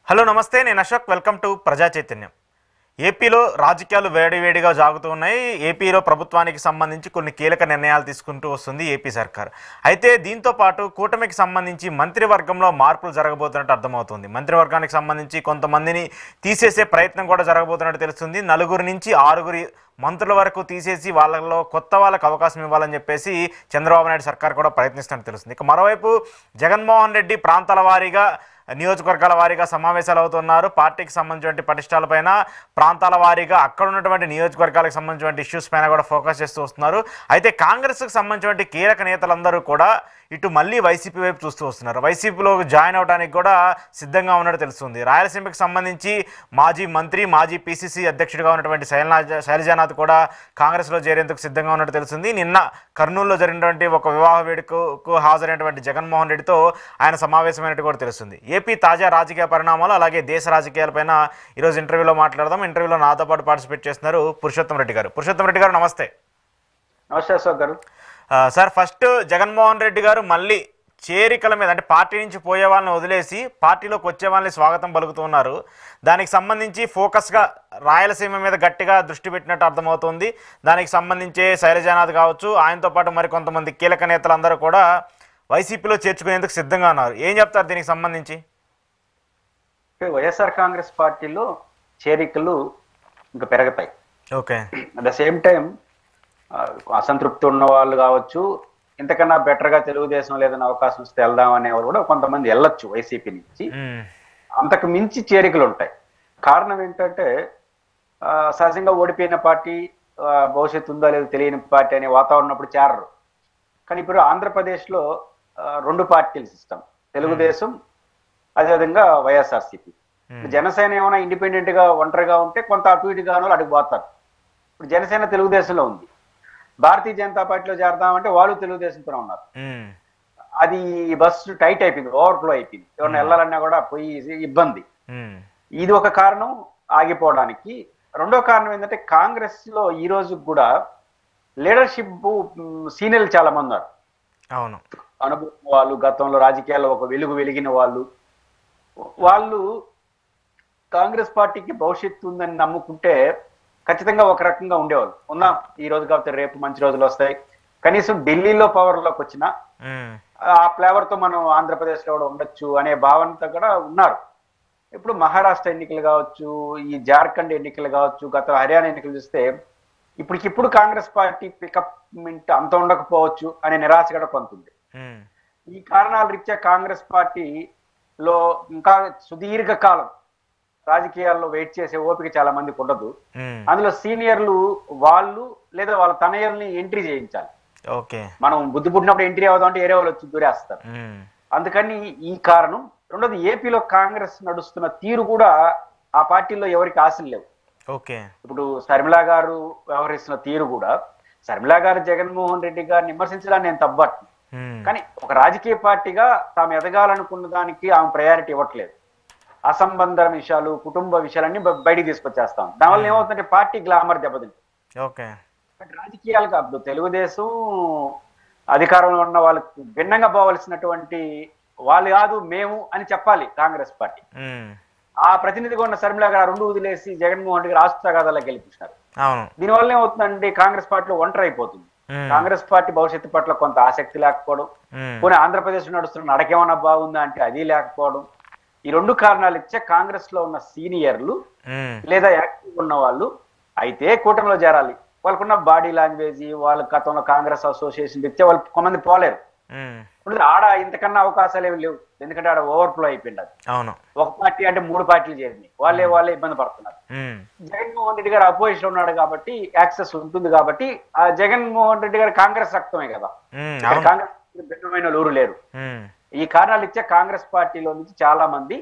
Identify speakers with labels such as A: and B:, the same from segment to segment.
A: Hello నమస్తే, నేను Ashok. Welcome to ప్రజా చైతన్యం. ఏపీలో రాజకీయాలు వేడివేడిగా సాగుతూ ఉన్నాయి. ఏపీలో ప్రభుత్వానికి సంబంధించి కొన్ని కీలక నిర్ణయాలు తీసుకుంటూ వస్తుంది ఏపీ సర్కార్. అయితే దీంతో పాటు కూటమికి సంబంధించి మంత్రివర్గంలో మార్పులు జరగబోతున్నట్టు అర్థమవుతుంది. మంత్రివర్గానికి సంబంధించి కొంతమందిని తీసేసే ప్రయత్నం కూడా జరగబోతున్నట్టు తెలుస్తుంది. 4 నుంచి 6 మంత్రుల వరకు తీసేసి వాళ్ళలో కొత్త వాళ్ళకు అవకాశం ఇవ్వాలని చెప్పేసి చంద్రబాబు నాయుడు సర్కార్ కూడా ప్రయత్నిస్తున్నట్టు తెలుస్తుంది. ఇక మరోవైపు జగన్మోహన్ రెడ్డి ప్రాంతాల వారీగా నియోజకవర్గాల వారీగా సమావేశాలు అవుతున్నారు. పార్టీకి సంబంధించిన పటిష్టాలపైన ప్రాంతాల వారీగా అక్కడ ఉన్నటువంటి నియోజకవర్గాలకు సంబంధించిన ఇష్యూస్ పైన కూడా ఫోకస్ చేస్తూ వస్తున్నారు. అయితే కాంగ్రెస్కి సంబంధించిన కీలక నేతలందరూ కూడా ఇటు మళ్ళీ వైసీపీ వైపు చూస్తూ వస్తున్నారు. వైసీపీలో జాయిన్ అవడానికి కూడా సిద్ధంగా ఉన్నట్టు తెలుస్తుంది. రాయలసీమకి సంబంధించి మాజీ మంత్రి, మాజీ పీసీసీ అధ్యక్షుడిగా ఉన్నటువంటి శైలజానాథ్ కూడా కాంగ్రెస్లో చేరేందుకు సిద్ధంగా ఉన్నట్టు తెలుస్తుంది. నిన్న కర్నూలులో జరిగినటువంటి ఒక వివాహ వేడుకకు హాజరైనటువంటి జగన్మోహన్ రెడ్డితో ఆయన సమావేశమైనట్టు కూడా తెలుస్తుంది. ఏపీ తాజా రాజకీయ పరిణామాలు అలాగే దేశ రాజకీయాలపైన ఈరోజు ఇంటర్వ్యూలో మాట్లాడదాం. ఇంటర్వ్యూలో నాతో పాటు పార్టిసిపేట్ చేస్తున్నారు పురుషోత్తం రెడ్డి గారు. పురుషోత్తం రెడ్డి గారు, నమస్తే.
B: నమస్తే అశోక్ గారు.
A: సార్, ఫస్ట్ జగన్మోహన్ రెడ్డి గారు మళ్ళీ చేరికల మీద, అంటే పార్టీ నుంచి పోయే వాళ్ళని వదిలేసి పార్టీలోకి వచ్చే వాళ్ళని స్వాగతం పలుకుతున్నారు. దానికి సంబంధించి ఫోకస్గా రాయలసీమ మీద గట్టిగా దృష్టి పెట్టినట్టు అర్థమవుతుంది. దానికి సంబంధించి శైలజానాథ్ కావచ్చు, ఆయనతో పాటు మరి కొంతమంది కీలక నేతలందరూ కూడా వైసీపీలో చేర్చుకునేందుకు సిద్ధంగా ఉన్నారు. ఏం చెప్తారు దీనికి సంబంధించి?
B: వైఎస్ఆర్ కాంగ్రెస్ పార్టీలో చేరికలు ఇంకా పెరుగుతాయి.
A: Okay.
B: At the same time అసంతృప్తి ఉన్న వాళ్ళు కావచ్చు, ఇంతకన్నా బెటర్గా తెలుగుదేశం లేదన్న అవకాశం వస్తే వెళ్దాం అనేవాళ్ళు కూడా కొంతమంది వెళ్ళొచ్చు వైసీపీ నుంచి. అంతకు మించి చేరికలు ఉంటాయి. కారణం ఏంటంటే సహజంగా ఓడిపోయిన పార్టీ, భవిష్యత్తు ఉందో లేదో తెలియని పార్టీ అనే వాతావరణం అప్పుడు చేరరు. కానీ ఇప్పుడు ఆంధ్రప్రదేశ్లో 2 పార్టీల సిస్టమ్, తెలుగుదేశం అదేవిధంగా వైఎస్ఆర్సీపీ. జనసేన ఏమైనా ఇండిపెండెంట్ గా ఒంటరిగా ఉంటే కొంత అటు ఇటుగా అడుగు పోతారు. ఇప్పుడు జనసేన తెలుగుదేశంలో ఉంది, భారతీయ జనతా పార్టీలో చేరదామంటే వాళ్ళు తెలుగుదేశంతో ఉన్నారు. అది బస్సు టైట్ అయిపోయింది, ఓవర్ఫ్లో అయిపోయింది. ఎవరైనా వెళ్ళాలన్నా కూడా పోయి ఇబ్బంది. ఇది ఒక కారణం ఆగిపోవడానికి. రెండో కారణం ఏంటంటే కాంగ్రెస్ లో ఈ రోజు కూడా లీడర్షిప్ సీనియర్లు చాలా మంది ఉన్నారు.
A: అవును,
B: అనుభవం వాళ్ళు, గతంలో రాజకీయాల్లో ఒక వెలుగు వెలిగిన వాళ్ళు కాంగ్రెస్ పార్టీకి భవిష్యత్తు ఉందని నమ్ముకుంటే ఖచ్చితంగా ఒక రకంగా ఉండేవాళ్ళు. ఉన్నా ఈ రోజు కాబట్టి రేపు మంచి రోజులు వస్తాయి, కనీసం ఢిల్లీలో పవర్లోకి వచ్చినా ఆ ఫ్లేవర్ తో మనం ఆంధ్రప్రదేశ్ లో కూడా ఉండొచ్చు అనే భావనతో కూడా ఉన్నారు. ఇప్పుడు మహారాష్ట్ర ఎన్నికలు కావచ్చు, ఈ జార్ఖండ్ ఎన్నికలు కావచ్చు, గత హర్యానా ఎన్నికలు చూస్తే ఇప్పటికిప్పుడు కాంగ్రెస్ పార్టీ పికప్మెంట్ అంత ఉండకపోవచ్చు అనే నిరాశ కూడా కొంత ఉంది. ఈ కారణాల రీత్యా కాంగ్రెస్ పార్టీలో ఇంకా సుదీర్ఘ కాలం రాజకీయాల్లో వెయిట్ చేసే ఓపిక చాలా మందికి ఉండదు. అందులో సీనియర్లు వాళ్ళు లేదా వాళ్ళ తనయుల్ని ఎంట్రీ చేయించాలి. మనం బుద్ధి పుట్టినప్పుడు ఎంట్రీ అవుదాం అంటే ఏరే వాళ్ళు వచ్చి దూరేస్తారు. అందుకని ఈ కారణం. రెండోది, ఏపీలో కాంగ్రెస్ నడుస్తున్న తీరు కూడా ఆ పార్టీలో ఎవరికి ఆశలు లేవు. ఇప్పుడు శర్మిలా గారు వ్యవహరిస్తున్న తీరు కూడా, శర్మిలా గారు జగన్మోహన్ రెడ్డి గారిని విమర్శించడానికి నేను తప్పట్ను, కానీ ఒక రాజకీయ పార్టీగా తాము ఎదగాలనుకున్న దానికి ఆమె ప్రయారిటీ ఇవ్వట్లేదు. అసంబంధ విషయాలు, కుటుంబ విషయాలన్నీ బయటికి తీసుకొచ్చేస్తాం. దానివల్ల ఏమవుతుందంటే పార్టీ గ్లామర్ దెబ్బతింటుంది. రాజకీయాలు కాదు, తెలుగుదేశం అధికారంలో ఉన్న వాళ్ళకి భిన్నంగా పోవలసినటువంటి వాళ్ళు కాదు మేము అని చెప్పాలి కాంగ్రెస్ పార్టీ. ఆ ప్రతినిధిగా ఉన్న శర్మిలా గారు 2 వదిలేసి జగన్మోహన్ రెడ్డి గారు రాష్ట్రగాథలో గెలిపించినారు. దీనివల్ల ఏమవుతుందంటే కాంగ్రెస్ పార్టీలో ఒంటరి అయిపోతుంది. కాంగ్రెస్ పార్టీ భవిష్యత్తు పట్ల కొంత ఆసక్తి లేకపోవడం, పోనీ ఆంధ్రప్రదేశ్ నడుస్తున్న నడకేమన్నా బాగుందా అంటే అది లేకపోవడం. ఈ 2 కారణాలు ఇచ్చే కాంగ్రెస్ లో ఉన్న సీనియర్లు లేదా యాక్టివ్ ఉన్న వాళ్ళు అయితే కూటమిలో చేరాలి. వాళ్ళకున్న బాడీ లాంగ్వేజ్, వాళ్ళ గతంలో కాంగ్రెస్ అసోసియేషన్ ఇచ్చే వాళ్ళు కొంతమంది పోలేరు. ఆడ ఇంతకన్నా అవకాశాలు ఏమి లేవు, ఎందుకంటే ఆడ ఓవర్ఫ్లో అయిపోయింది. అది ఒక పార్టీ అంటే 3 పార్టీలు చేరింది, వాళ్ళే ఇబ్బంది పడుతున్నారు. జగన్మోహన్ రెడ్డి గారు అపోజిషన్ ఉన్నాడు కాబట్టి యాక్సెస్ ఉంటుంది కాబట్టి ఆ జగన్మోహన్ రెడ్డి గారు కాంగ్రెస్ రక్తమే కదా, కాంగ్రెస్ భిన్నమైన ఊరు లేరు. ఈ కారణాలు ఇచ్చే కాంగ్రెస్ పార్టీలో నుంచి చాలా మంది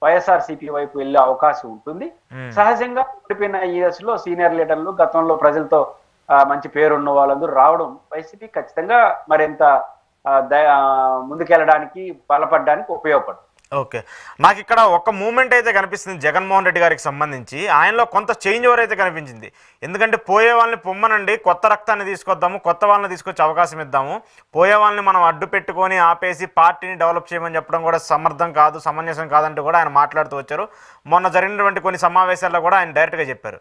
B: వైఎస్ఆర్సీపీ వైపు వెళ్లే అవకాశం ఉంటుంది. సహజంగా ఓడిపోయిన ఈ దశలో సీనియర్ లీడర్లు, గతంలో ప్రజలతో మంచి పేరున్న వాళ్ళందరూ రావడం వైసీపీ ఖచ్చితంగా మరింత ముందుకెళ్ళడానికి బలపడడానికి ఉపయోగపడుతుంది.
A: ఓకే. నాకు ఇక్కడ ఒక మూమెంట్ అయితే కనిపిస్తుంది జగన్మోహన్ రెడ్డి గారికి సంబంధించి. ఆయనలో కొంత చేంజ్ ఓవర్ అయితే కనిపించింది. ఎందుకంటే పోయే వాళ్ళని పొమ్మనండి, కొత్త రక్తాన్ని తీసుకొద్దాము, కొత్త వాళ్ళని తీసుకొచ్చి అవకాశం ఇద్దాము. పోయే వాళ్ళని మనం అడ్డు పెట్టుకొని ఆపేసి పార్టీని డెవలప్ చేయమని చెప్పడం కూడా సమర్థం కాదు, సమంజసం కాదంటూ కూడా ఆయన మాట్లాడుతూ వచ్చారు. మొన్న జరిగినటువంటి కొన్ని సమావేశాల్లో కూడా ఆయన డైరెక్ట్గా చెప్పారు.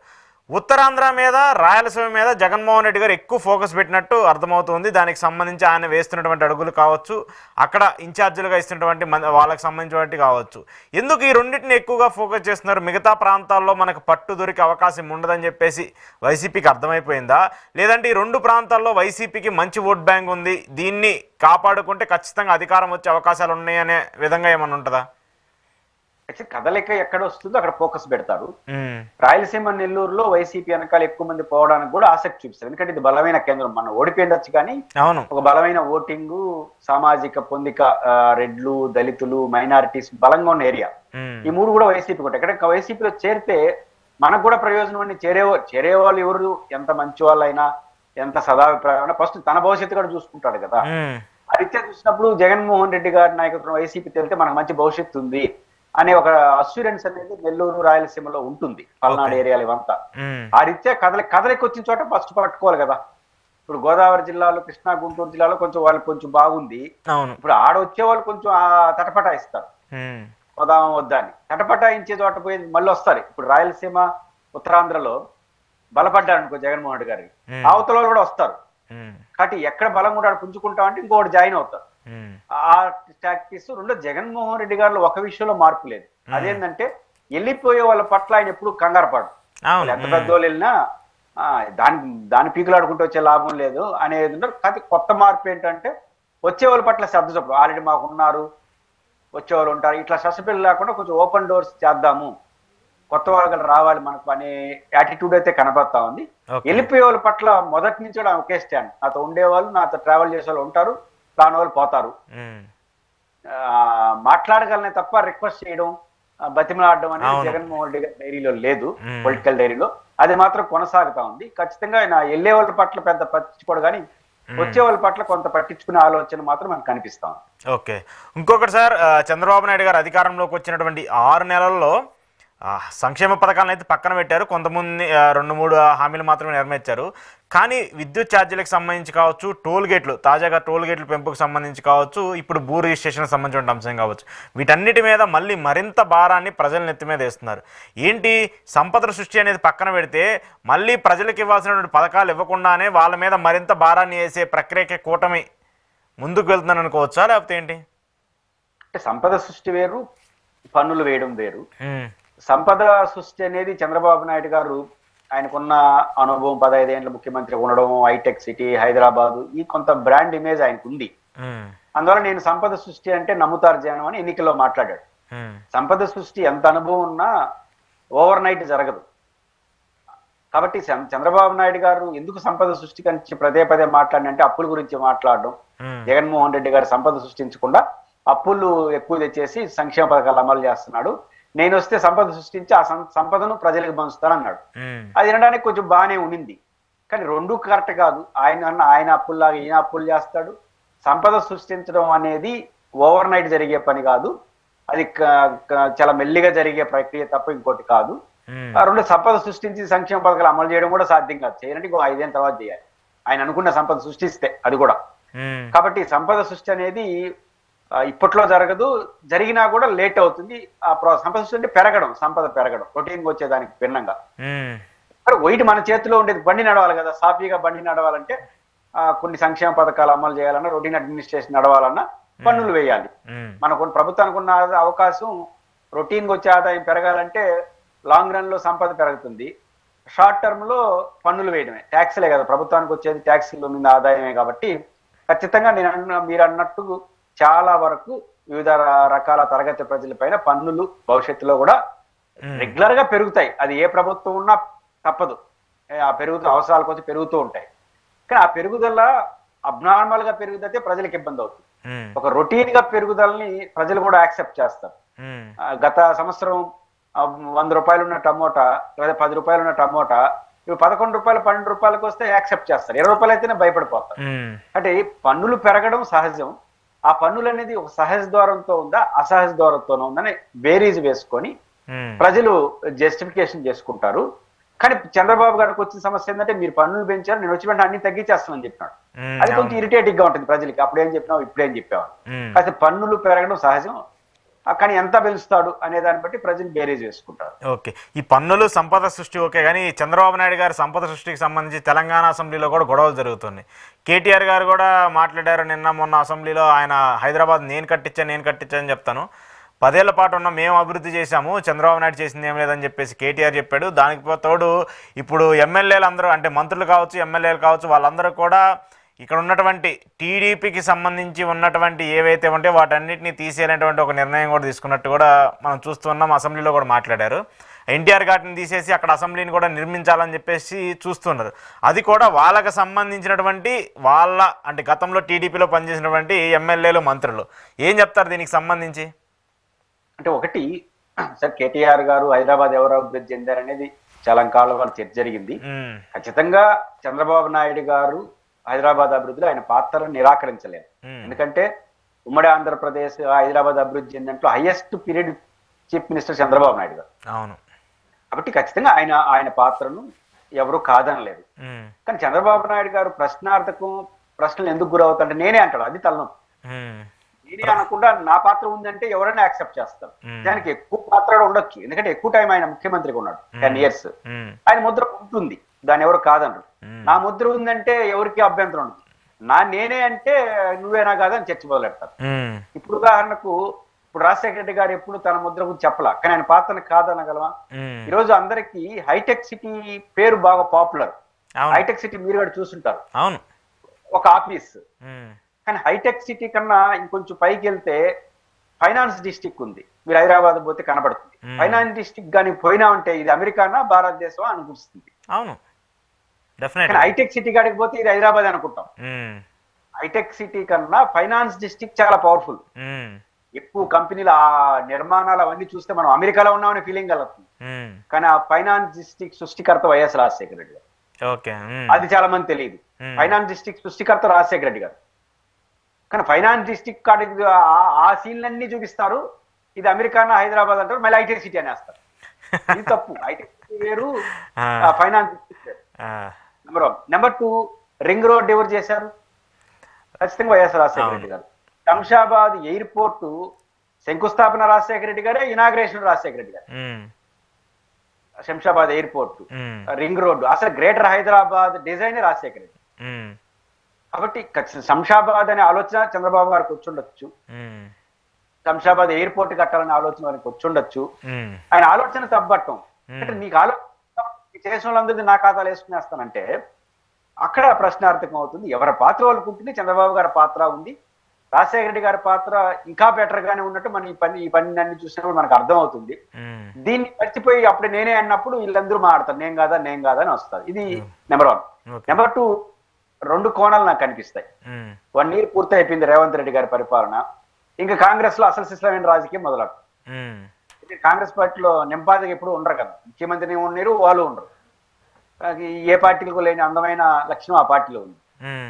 A: ఉత్తరాంధ్ర మీద, రాయలసీమ మీద జగన్మోహన్ రెడ్డి గారు ఎక్కువ ఫోకస్ పెట్టినట్టు అర్థమవుతుంది. దానికి సంబంధించి ఆయన వేస్తున్నటువంటి అడుగులు కావచ్చు, అక్కడ ఇన్ఛార్జీలుగా ఇస్తున్నటువంటి వాళ్ళకి సంబంధించినటువంటి కావచ్చు. ఎందుకు ఈ రెండింటిని ఎక్కువగా ఫోకస్ చేస్తున్నారు? మిగతా ప్రాంతాల్లో మనకు పట్టు దొరికే అవకాశం ఉండదని చెప్పేసి వైసీపీకి అర్థమైపోయిందా? లేదంటే ఈ రెండు ప్రాంతాల్లో వైసీపీకి మంచి ఓట్ బ్యాంక్ ఉంది, దీన్ని కాపాడుకుంటే ఖచ్చితంగా అధికారం వచ్చే అవకాశాలు ఉన్నాయనే విధంగా ఏమన్నా ఉంటుందా?
B: కదలిక ఎక్కడ వస్తుందో అక్కడ ఫోకస్ పెడతారు. రాయలసీమ, నెల్లూరులో వైసీపీ వెనకాల ఎక్కువ మంది పోవడానికి కూడా ఆసక్తి చూపిస్తారు. ఎందుకంటే ఇది బలమైన కేంద్రం, మనం ఓడిపోయిండొచ్చు కానీ ఒక బలమైన ఓటింగ్, సామాజిక పొందిక, రెడ్లు, దళితులు, మైనారిటీస్ బలంగా ఉన్న ఏరియా. ఈ మూడు కూడా వైసీపీ కూడా. ఎక్కడ వైసీపీలో చేరితే మనకు కూడా ప్రయోజనం అని చేరేవాళ్ళు ఎవరు, ఎంత మంచి వాళ్ళైనా, ఎంత సదాభిప్రాయం, ఫస్ట్ తన భవిష్యత్తు కూడా చూసుకుంటాడు కదా. ఆ రీత్యా చూసినప్పుడు జగన్మోహన్ రెడ్డి గారి నాయకత్వం వైసీపీ తెలితే మనకు మంచి భవిష్యత్తు ఉంది అనే ఒక అస్యూరెన్స్ అనేది నెల్లూరు, రాయలసీమలో ఉంటుంది, పల్నాడు ఏరియాలు ఇవంతా. ఆ రీత్యా కదలికి వచ్చిన చోట ఫస్ట్ పట్టుకోవాలి కదా. ఇప్పుడు గోదావరి జిల్లాలో, కృష్ణా, గుంటూరు జిల్లాలో కొంచెం వాళ్ళు కొంచెం బాగుంది. ఇప్పుడు ఆడ వచ్చే వాళ్ళు కొంచెం తటపటాయిస్తారు, పోదామా వద్దా అని. తటపటాయించే చోట పోయి మళ్ళీ వస్తారు. ఇప్పుడు రాయలసీమ, ఉత్తరాంధ్రలో బలపడ్డారు అనుకో జగన్మోహన్ రెడ్డి గారికి, అవతల వాళ్ళు కూడా వస్తారు. కాబట్టి ఎక్కడ బలం కూడా పుంజుకుంటామంటే ఇంకోటి జాయిన్ అవుతారు. ఆ టాక్టిక్స్. రెండో, జగన్మోహన్ రెడ్డి గారిలో ఒక విషయంలో మార్పు లేదు. అదేంటంటే వెళ్ళిపోయే వాళ్ళ పట్ల ఆయన ఎప్పుడు కంగారు పడు. ఎంత పెద్దోళ్ళు వెళ్ళినా దాని పీకులాడుకుంటూ వచ్చే లాభం లేదు అనేది ఉంటారు. కానీ కొత్త మార్పు ఏంటంటే వచ్చే వాళ్ళ పట్ల శ్రద్ధ చూపడం. ఆల్రెడీ మాకు ఉన్నారు, వచ్చేవాళ్ళు ఉంటారు, ఇట్లా సస్పెండ్ లేకుండా కొంచెం ఓపెన్ డోర్స్ చేద్దాము, కొత్త వాళ్ళు రావాలి మనకు అనే యాటిట్యూడ్ అయితే కనబడతా ఉంది. వెళ్ళిపోయే వాళ్ళ పట్ల మొదటి నుంచి కూడా ఒకే స్టాండ్. నాతో ఉండేవాళ్ళు, నాతో ట్రావెల్ చేసే వాళ్ళు ఉంటారు, రాని వాళ్ళు పోతారు. మాట్లాడగలనే తప్ప రిక్వెస్ట్ చేయడం, బతిమలాడడం అనేది జగన్మోహన్ రెడ్డి గారి డైరీలో లేదు, పొలిటికల్ డైరీలో. అది మాత్రం కొనసాగుతా ఉంది. ఖచ్చితంగా ఆయన వెళ్ళే వాళ్ళ పట్ల పెద్ద పట్టించుకోడు, కానీ వచ్చే వాళ్ళ పట్ల కొంత పట్టించుకునే ఆలోచన మాత్రం మనకు కనిపిస్తాం.
A: ఓకే. ఇంకొకటి సార్, చంద్రబాబు నాయుడు గారు అధికారంలోకి వచ్చినటువంటి 6 నెలల్లో సంక్షేమ పథకాలను అయితే పక్కన పెట్టారు. కొంతమంది 2-3 హామీలు మాత్రమే నెరవేర్చారు. కానీ విద్యుత్ ఛార్జీలకు సంబంధించి కావచ్చు, టోల్ గేట్లు, తాజాగా టోల్ గేట్ల పెంపుకు సంబంధించి కావచ్చు, ఇప్పుడు భూ రిజిస్ట్రేషన్కి సంబంధించిన అంశం కావచ్చు, వీటన్నిటి మీద మళ్ళీ మరింత భారాన్ని ప్రజల నెత్తి మీద వేస్తున్నారు. ఏంటి, సంపద సృష్టి అనేది పక్కన పెడితే మళ్ళీ ప్రజలకు ఇవ్వాల్సినటువంటి పథకాలు ఇవ్వకుండానే వాళ్ళ మీద మరింత భారాన్ని వేసే ప్రక్రియకి కూటమి ముందుకు వెళ్తుందని అనుకోవచ్చా, లేకపోతే ఏంటి?
B: అంటే సంపద సృష్టి వేరు, పన్నులు వేయడం వేరు. సంపద సృష్టి అనేది చంద్రబాబు నాయుడు గారు ఆయనకున్న అనుభవం, 15 ఏళ్ళ ముఖ్యమంత్రి ఉండడం, హైటెక్ సిటీ, హైదరాబాద్, ఈ కొంత బ్రాండ్ ఇమేజ్ ఆయనకు ఉంది. అందువల్ల నేను సంపద సృష్టి అంటే నమ్ముతారు జనం అని ఎన్నికల్లో మాట్లాడాడు. సంపద సృష్టి ఎంత అనుభవం ఉన్నా ఓవర్ నైట్ జరగదు. కాబట్టి చంద్రబాబు నాయుడు గారు ఎందుకు సంపద సృష్టి గురించి పదే మాట్లాడినంటే అప్పుల గురించి మాట్లాడడం. జగన్మోహన్ రెడ్డి గారు సంపద సృష్టించకుండా అప్పులు ఎక్కువ తెచ్చేసి సంక్షేమ పథకాలు అమలు చేస్తున్నాడు. నేను వస్తే సంపద సృష్టించి ఆ సంపదను ప్రజలకు పంచుతానన్నాడు. అది వినడానికి కొంచెం బాగానే ఉండింది, కానీ రెండు కరెక్ట్ కాదు. ఆయన అప్పుల్లాగా ఈయన అప్పులు చేస్తాడు. సంపద సృష్టించడం అనేది ఓవర్ నైట్ జరిగే పని కాదు, అది చాలా మెల్లిగా జరిగే ప్రక్రియ తప్ప ఇంకోటి కాదు. రెండు, సంపద సృష్టించి సంక్షేమ పథకాలు అమలు చేయడం కూడా సాధ్యం కాదు. చేయాలంటే ఇంకో 5 ఏళ్ళ తర్వాత చేయాలి, ఆయన అనుకున్న సంపద సృష్టిస్తే అది కూడా. కాబట్టి సంపద సృష్టి అనేది ఇప్పట్లో జరగదు, జరిగినా కూడా లేట్ అవుతుంది. ఆ సంపద సృష్టి అంటే పెరగడం, సంపద పెరగడం, రొటీన్గా వచ్చేదానికి భిన్నంగా. వైట్ మన చేతిలో ఉండేది బండి నడవాలి కదా. సాఫీగా బండి నడవాలంటే కొన్ని సంక్షేమ పథకాలు అమలు చేయాలన్నా, రొటీన్ అడ్మినిస్ట్రేషన్ నడవాలన్నా పన్నులు వేయాలి. మనకు ప్రభుత్వానికి ఉన్న అవకాశం రొటీన్గా వచ్చే ఆదాయం పెరగాలంటే లాంగ్ రన్ లో సంపద పెరుగుతుంది, షార్ట్ టర్మ్ లో పన్నులు వేయడమే, ట్యాక్స్లే కదా ప్రభుత్వానికి వచ్చేది, ట్యాక్స్ల మీద ఆదాయమే. కాబట్టి ఖచ్చితంగా మీరు అన్నట్టు చాలా వరకు వివిధ రకాల తరగతి ప్రజలపైన పన్నులు భవిష్యత్తులో కూడా రెగ్యులర్ గా పెరుగుతాయి. అది ఏ ప్రభుత్వం ఉన్నా తప్పదు, ఆ అవసరాల కోసం పెరుగుతూ ఉంటాయి. కానీ ఆ పెరుగుదల అబ్నార్మల్ గా పెరుగుదైతే ప్రజలకు ఇబ్బంది అవుతుంది. ఒక రొటీన్ గా పెరుగుదలని ప్రజలు కూడా యాక్సెప్ట్ చేస్తారు. గత సంవత్సరం 100 రూపాయలు ఉన్న టమోటా లేదా 10 రూపాయలు ఉన్న టమోటా ఇవి 11 రూపాయలు 12 రూపాయలకు వస్తే యాక్సెప్ట్ చేస్తారు. 20 రూపాయలు అయితేనే భయపడిపోతారు. అంటే పన్నులు పెరగడం సహజం, ఆ పన్నులు అనేది ఒక సహజ ద్వారంతో ఉందా అసహజ ద్వారంతోనే ఉందని బేరీజ్ వేసుకొని ప్రజలు జస్టిఫికేషన్ చేసుకుంటారు. కానీ చంద్రబాబు గారికి వచ్చిన సమస్య ఏంటంటే మీరు పన్నులు పెంచారు, నేను వచ్చి వెంటనే అన్ని తగ్గించేస్తానని చెప్పినాడు. అది కొంచెం ఇరిటేటింగ్ గా ఉంటుంది ప్రజలకి. అప్పుడేం చెప్పినావు ఇప్పుడేం చెప్పావు. కాస్త పన్నులు పెరగడం సహజం, కానీ ఎంత పెంచుతాడు అనే దాన్ని బట్టి ప్రజలు బేరేజ్ వేసుకుంటారు.
A: ఓకే, ఈ పన్నులు సంపద సృష్టి ఓకే, కానీ చంద్రబాబు నాయుడు గారి సంపద సృష్టికి సంబంధించి తెలంగాణ అసెంబ్లీలో కూడా గొడవలు జరుగుతున్నాయి. కేటీఆర్ గారు కూడా మాట్లాడారు నిన్న మొన్న అసెంబ్లీలో. ఆయన హైదరాబాద్ నేను కట్టించాను చెప్తాను, 10 ఏళ్ల పాటు ఉన్న మేము అభివృద్ధి చేశాము, చంద్రబాబు నాయుడు చేసింది ఏం లేదని చెప్పేసి కేటీఆర్ చెప్పాడు. దానికి తోడు ఇప్పుడు ఎమ్మెల్యేలు అందరూ, అంటే మంత్రులు కావచ్చు ఎమ్మెల్యేలు కావచ్చు, వాళ్ళందరూ కూడా ఇక్కడ ఉన్నటువంటి టీడీపీకి సంబంధించి ఉన్నటువంటి ఏవైతే ఉంటే వాటన్నిటిని తీసేయాలనేటువంటి ఒక నిర్ణయం కూడా తీసుకున్నట్టు కూడా మనం చూస్తున్నాం. అసెంబ్లీలో కూడా మాట్లాడారు. ఎన్టీఆర్ ఘాట్ని తీసేసి అక్కడ అసెంబ్లీని కూడా నిర్మించాలని చెప్పేసి చూస్తున్నారు. అది కూడా వాళ్ళకి సంబంధించినటువంటి అంటే గతంలో టీడీపీలో పనిచేసినటువంటి ఎమ్మెల్యేలు మంత్రులు ఏం చెప్తారు దీనికి సంబంధించి?
B: అంటే ఒకటి సార్, కేటీఆర్ గారు హైదరాబాద్ ఎవరు అభివృద్ధి చెందారనేది చాలా కాలం వాళ్ళ చర్చ జరిగింది. ఖచ్చితంగా చంద్రబాబు నాయుడు గారు హైదరాబాద్ అభివృద్ధిలో ఆయన పాత్రను నిరాకరించలేదు. ఎందుకంటే ఉమ్మడి ఆంధ్రప్రదేశ్ హైదరాబాద్ అభివృద్ధి చెందినట్లు highest period chief minister Chandrababu Naidu గారు.
A: అవును.
B: కాబట్టి ఖచ్చితంగా ఆయన పాత్రను ఎవరు కాదనలేదు. కానీ చంద్రబాబు నాయుడు గారు ప్రశ్నలు ఎందుకు గురవుతారంటే నేనే అంటాడు, అది తలనొప్పి. నేనే అనకుండా నా పాత్ర ఉందంటే ఎవరైనా యాక్సెప్ట్ చేస్తారు. దానికి ఎక్కువ పాత్ర ఉండొచ్చు, ఎందుకంటే ఎక్కువ టైం ఆయన ముఖ్యమంత్రిగా ఉన్నాడు, 10 years. ఆయన ముద్ర ఉంటుంది, దాన్ని ఎవరు కాదనరు. నా ముద్ర ఉందంటే ఎవరికి అభ్యంతరం ఉండదు. నేనే అంటే నువ్వేనా కాదని చర్చ మొదలెడతారు. ఇప్పుడు ఉదాహరణకు ఇప్పుడు రాజశేఖర రెడ్డి గారు ఎప్పుడు తన ముద్ర గురించి చెప్పలా, కానీ ఆయన పాత్రను కాదనగలమా? ఈరోజు అందరికి హైటెక్ సిటీ పేరు బాగా పాపులర్. హైటెక్ సిటీ మీరు కూడా చూస్తుంటారు, ఒక ఆఫీస్. కానీ హైటెక్ సిటీ కన్నా ఇంకొంచెం పైకి వెళ్తే ఫైనాన్స్ డిస్ట్రిక్ట్ ఉంది. మీరు హైదరాబాద్ పోతే కనబడుతుంది. ఫైనాన్స్ డిస్ట్రిక్ట్ కానీ పోయినామంటే ఇది అమెరికానా భారతదేశం అనిపిస్తుంది.
A: అవును,
B: హైటెక్ సిటీ కాడికి పోతే ఇది హైదరాబాద్ అనుకుంటాం. హైటెక్ సిటీ కన్నా ఫైనాన్స్ డిస్ట్రిక్ట్ చాలా పవర్ఫుల్. ఎక్కువ కంపెనీలు ఆ నిర్మాణాలు అవన్నీ చూస్తే మనం అమెరికాలో ఉన్నామనే ఫీలింగ్ కలుగుతుంది. కానీ ఆ ఫైనాన్స్ డిస్ట్రిక్ట్ సృష్టికర్త వైఎస్ రాజశేఖర రెడ్డి గారు. అది చాలా మంది తెలియదు. ఫైనాన్స్ డిస్ట్రిక్ట్ సృష్టికర్త రాజశేఖర రెడ్డి గారు. కానీ ఫైనాన్స్ డిస్ట్రిక్ట్ కాడికి ఆ సీన్లన్నీ చూపిస్తారు. ఇది అమెరికానా హైదరాబాద్ అంటారు, మళ్ళీ హైటెక్ సిటీ అనేస్తారు. ఇది తప్పు. హైటెక్ సిటీ వేరు, ఫైనాన్స్ డిస్ట్రిక్ట్ వేరు. నెంబర్ 1. నెంబర్ 2, రింగ్ రోడ్ ఎవరు చేశారు? ఖచ్చితంగా వైఎస్ రాజశేఖర రెడ్డి గారు. శంషాబాద్ ఎయిర్పోర్ట్ శంకుస్థాపన రాజశేఖర రెడ్డి గారే, ఇనాగ్రేషన్ రాజశేఖర రెడ్డి గారు. శంషాబాద్ ఎయిర్పోర్ట్, రింగ్ రోడ్డు, అసలు గ్రేటర్ హైదరాబాద్ డిజైన్ రాజశేఖర రెడ్డి. కాబట్టి శంషాబాద్ అనే ఆలోచన చంద్రబాబు గారికి వచ్చుండొచ్చు, శంషాబాద్ ఎయిర్పోర్ట్ కట్టాలనే ఆలోచన వారికి వచ్చుండొచ్చు. ఆయన ఆలోచన తప్పట్టం అంటే నీకు ఆలోచన చేసిన వాళ్ళందరినీ నా ఖాతాలు వేసుకునేస్తానంటే అక్కడ ప్రశ్నార్థకం అవుతుంది. ఎవరి పాత్ర వాళ్ళకు ఉంటుంది. చంద్రబాబు గారి పాత్ర ఉంది, రాజశేఖర రెడ్డి గారి పాత్ర ఇంకా బెటర్ గానే ఉన్నట్టు మనం ఈ పని అన్ని చూసినప్పుడు మనకు అర్థం అవుతుంది. దీన్ని మర్చిపోయి అప్పుడు నేనే అన్నప్పుడు వీళ్ళందరూ మాట్లాడతారు నేను కాదా అని వస్తారు. ఇది నెంబర్ 1. నెంబర్ 2, 2 కోణాలు నాకు కనిపిస్తాయి. 1 year పూర్తి అయిపోయింది రేవంత్ రెడ్డి గారి పరిపాలన. ఇంకా కాంగ్రెస్ లో అసలు సిస్టమైన రాజకీయం మొదలవుతుంది. కాంగ్రెస్ పార్టీలో నింపాదిగా ఎప్పుడు ఉండరు కదా, ముఖ్యమంత్రిని ఉండరు, వాళ్ళు ఉండరు. ఏ పార్టీలకు లేని అందమైన లక్షణం ఆ పార్టీలో ఉంది.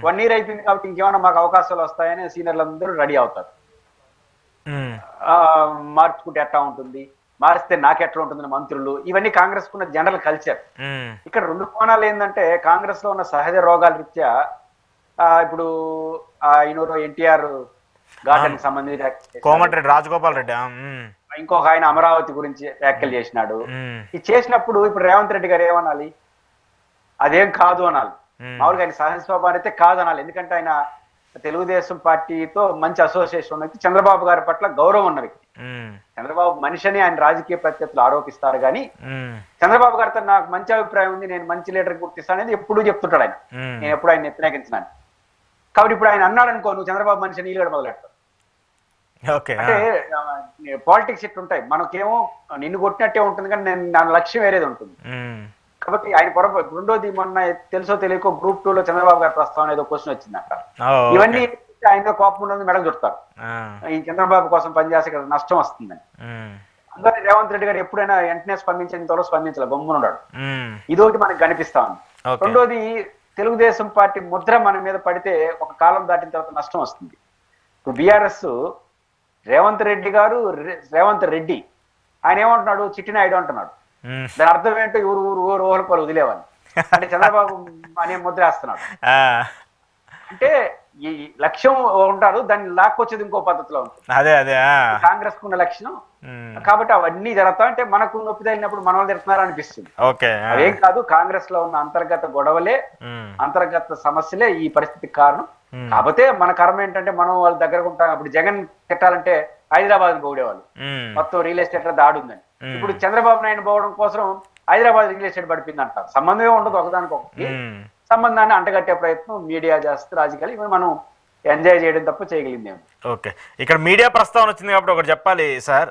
B: 1 year అయిపోయింది కాబట్టి ఇంకేమైనా మాకు అవకాశాలు వస్తాయని సీనియర్లందరూ రెడీ అవుతారు. మార్చుకుంటే ఎట్లా ఉంటుంది, మారిస్తే నాకెట్లా ఉంటుంది మంత్రులు, ఇవన్నీ కాంగ్రెస్ కున్న జనరల్ కల్చర్. ఇక్కడ 2 కోణాలు ఏంటంటే కాంగ్రెస్ లో ఉన్న సహజ రోగాల రీత్యా ఇప్పుడు ఎన్టీఆర్ గార్డెన్ సంబంధించి
A: కోమటిరెడ్డి రాజగోపాల్ రెడ్డి,
B: ఇంకొక ఆయన అమరావతి గురించి వ్యాఖ్యలు చేసినాడు. ఇది చేసినప్పుడు ఇప్పుడు రేవంత్ రెడ్డి గారు ఏమనాలి? అదేం కాదు అనాలి. మామూలుగా ఆయన సహజ స్వభావం అయితే కాదు అనాలి. ఎందుకంటే ఆయన తెలుగుదేశం పార్టీతో మంచి అసోసియేషన్ ఉన్న వ్యక్తి, చంద్రబాబు గారి పట్ల గౌరవం ఉన్న వ్యక్తి. చంద్రబాబు మనిషిని ఆయన రాజకీయ ప్రత్యర్థులు ఆరోపిస్తారు కానీ చంద్రబాబు గారితో నాకు మంచి అభిప్రాయం ఉంది, నేను మంచి లీడర్ గుర్తిస్తాను అనేది ఎప్పుడూ చెప్తుంటాడు ఆయన. నేను ఎప్పుడు ఆయన వ్యతిరేకించినాను. కాబట్టి ఇప్పుడు ఆయన అన్నాడు అనుకో, నువ్వు చంద్రబాబు మనిషి నీళ్ళు మొదలెడతావు. అంటే పాలిటిక్స్ ఇట్టు ఉంటాయి. మనకేమో నిన్ను కొట్టినట్టే ఉంటుంది కానీ నా లక్ష్యం వేరేది ఉంటుంది. కాబట్టి ఆయన పొరపాటు. రెండోది, మొన్న తెలుసో తెలియకో Group 2 లో చంద్రబాబు గారి ప్రస్తావన ఏదో క్వశ్చన్ వచ్చిందంట. ఇవన్నీ ఆయన కోపం ఉన్నది మెడలు చుడతారు. ఈ చంద్రబాబు కోసం పనిచేసే కదా నష్టం వస్తుందని. అందుకని రేవంత్ రెడ్డి గారు ఎప్పుడైనా వెంటనే స్పందించేంతలో స్పందించాలి, గమ్మునున్నాడు. ఇదొకటి మనకి కనిపిస్తా ఉంది. రెండోది, తెలుగుదేశం పార్టీ ముద్ర మన మీద పడితే ఒక కాలం దాటిన తర్వాత నష్టం వస్తుంది. ఇప్పుడు బీఆర్ఎస్ రేవంత్ రెడ్డి ఆయన ఏమంటున్నాడు, చిట్టినాయుడు అంటున్నాడు. దాని అర్థం ఏంటో ఊరు ఓహలపాలు వదిలేవాళ్ళు అంటే చంద్రబాబు అనే ముద్ర వేస్తున్నాడు. అంటే ఈ లక్ష్యం ఉంటారు, దాన్ని లాక్కొచ్చేది ఇంకో పద్ధతిలో ఉంటుంది.
A: అదే
B: కాంగ్రెస్ కున్న లక్ష్యం. కాబట్టి అవన్నీ జరుగుతా అంటే మనకు నొప్పి తగిలినప్పుడు మన వాళ్ళు తిడుతున్నారు అనిపిస్తుంది. అదేం కాదు, కాంగ్రెస్ లో ఉన్న అంతర్గత గొడవలే, అంతర్గత సమస్యలే ఈ పరిస్థితికి కారణం. కాకపోతే మన కర్మ ఏంటంటే మనం వాళ్ళ దగ్గరకు ఉంటాం. అప్పుడు జగన్ తిట్టాలంటే హైదరాబాద్ పోడేవాళ్ళు, మొత్తం రియల్ ఎస్టేట్ లో దాడి ఉందని. ఇప్పుడు చంద్రబాబు నాయుడు పోవడం కోసం హైదరాబాద్ రియల్ ఎస్టేట్ పడిపోయింది అంటారు. సంబంధమే ఉండదు ఒకదానికొకటి. సంబంధాన్ని అంటగట్టే ప్రయత్నం మీడియా చేస్తే రాజకీయాలు ఇవి మనం ఎంజాయ్ చేయడం తప్ప చేయగలిగింది.
A: ఓకే, ఇక్కడ మీడియా ప్రస్తావన వచ్చింది కాబట్టి ఒకటి చెప్పాలి సార్.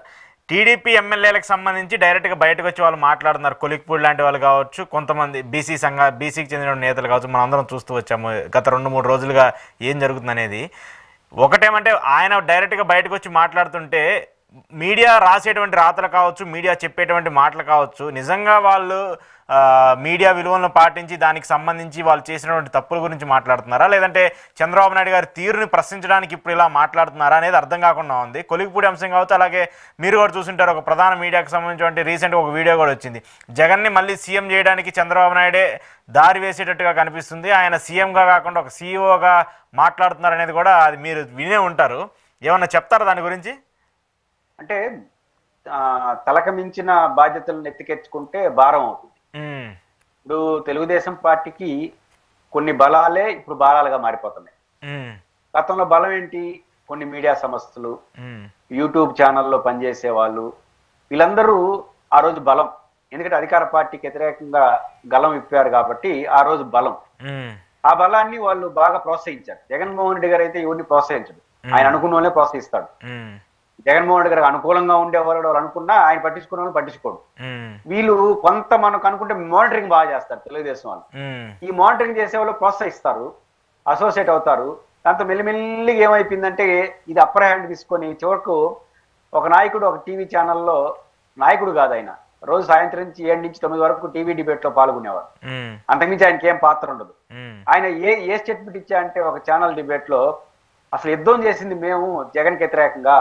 A: టీడీపీ ఎమ్మెల్యేలకు సంబంధించి డైరెక్ట్గా బయటకు వచ్చి వాళ్ళు మాట్లాడుతున్నారు. కొలిక్పూడి లాంటి వాళ్ళు కావచ్చు, కొంతమంది బీసీకి చెందిన నేతలు కావచ్చు, మనం అందరం చూస్తూ వచ్చాము గత 2-3 రోజులుగా ఏం జరుగుతుందనేది. ఒకటేమంటే ఆయన డైరెక్ట్గా బయటకు వచ్చి మాట్లాడుతుంటే మీడియా రాసేటువంటి రాతలు కావచ్చు, మీడియా చెప్పేటువంటి మాటలు కావచ్చు, నిజంగా వాళ్ళు మీడియా విలువలను పాటించి దానికి సంబంధించి వాళ్ళు చేసినటువంటి తప్పుల గురించి మాట్లాడుతున్నారా, లేదంటే చంద్రబాబు నాయుడు గారి తీరుని ప్రశ్నించడానికి ఇప్పుడు ఇలా మాట్లాడుతున్నారా అనేది అర్థం కాకుండా ఉంది. కొలిక్పూడి అంశం కావచ్చు, అలాగే మీరు కూడా చూసుంటారు ఒక ప్రధాన మీడియాకు సంబంధించినటువంటి రీసెంట్గా ఒక వీడియో కూడా వచ్చింది. జగన్ని మళ్ళీ సీఎం చేయడానికి చంద్రబాబు నాయుడే దారి వేసేటట్టుగా కనిపిస్తుంది, ఆయన సీఎంగా కాకుండా ఒక సీఈఓగా మాట్లాడుతున్నారు అనేది కూడా అది మీరు వినే ఉంటారు. ఏమన్నా చెప్తారా దాని గురించి?
B: అంటే తలక మించిన బాధ్యతలను ఎత్తికెచ్చుకుంటే భారం అవుతుంది. ఇప్పుడు తెలుగుదేశం పార్టీకి కొన్ని బలాలే ఇప్పుడు బాలాలుగా మారిపోతున్నాయి. గతంలో బలం ఏంటి? కొన్ని మీడియా సంస్థలు, యూట్యూబ్ ఛానల్లో పనిచేసే వాళ్ళు, వీళ్ళందరూ ఆ రోజు బలం. ఎందుకంటే అధికార పార్టీకి వ్యతిరేకంగా గలం ఇప్పారు కాబట్టి ఆ రోజు బలం. ఆ బలాన్ని వాళ్ళు బాగా ప్రోత్సహించారు. జగన్మోహన్ రెడ్డి గారు అయితే ఎవరిని ప్రోత్సహించడు, ఆయన అనుకున్న వాళ్ళే ప్రోత్సహిస్తాడు. జగన్మోహన్ రెడ్డి గారికి అనుకూలంగా ఉండేవాళ్ళు అనుకున్నా ఆయన పట్టించుకున్న వాళ్ళు పట్టించుకోడు. వీళ్ళు కొంత మనకు అనుకుంటే మానిటరింగ్ బాగా చేస్తారు తెలుగుదేశం వాళ్ళు. ఈ మానిటరింగ్ చేసే వాళ్ళు ప్రోత్సహిస్తారు, అసోసియేట్ అవుతారు. దాంతో మెల్లిమెల్లిగా ఏమైపోయిందంటే ఇది అప్పర్ హ్యాండ్ తీసుకొని చివరకు ఒక నాయకుడు ఒక టీవీ ఛానల్లో, నాయకుడు కాదు ఆయన, రోజు సాయంత్రం నుంచి 7 నుంచి 9 వరకు టీవీ డిబేట్ లో పాల్గొనేవారు. అంతకుమించి ఆయనకి ఏం పాత్ర ఉండదు. ఆయన ఏ స్టేట్మెంట్ ఇచ్చా అంటే ఒక ఛానల్ డిబేట్ లో అసలు యుద్ధం చేసింది మేము జగన్కి వ్యతిరేకంగా,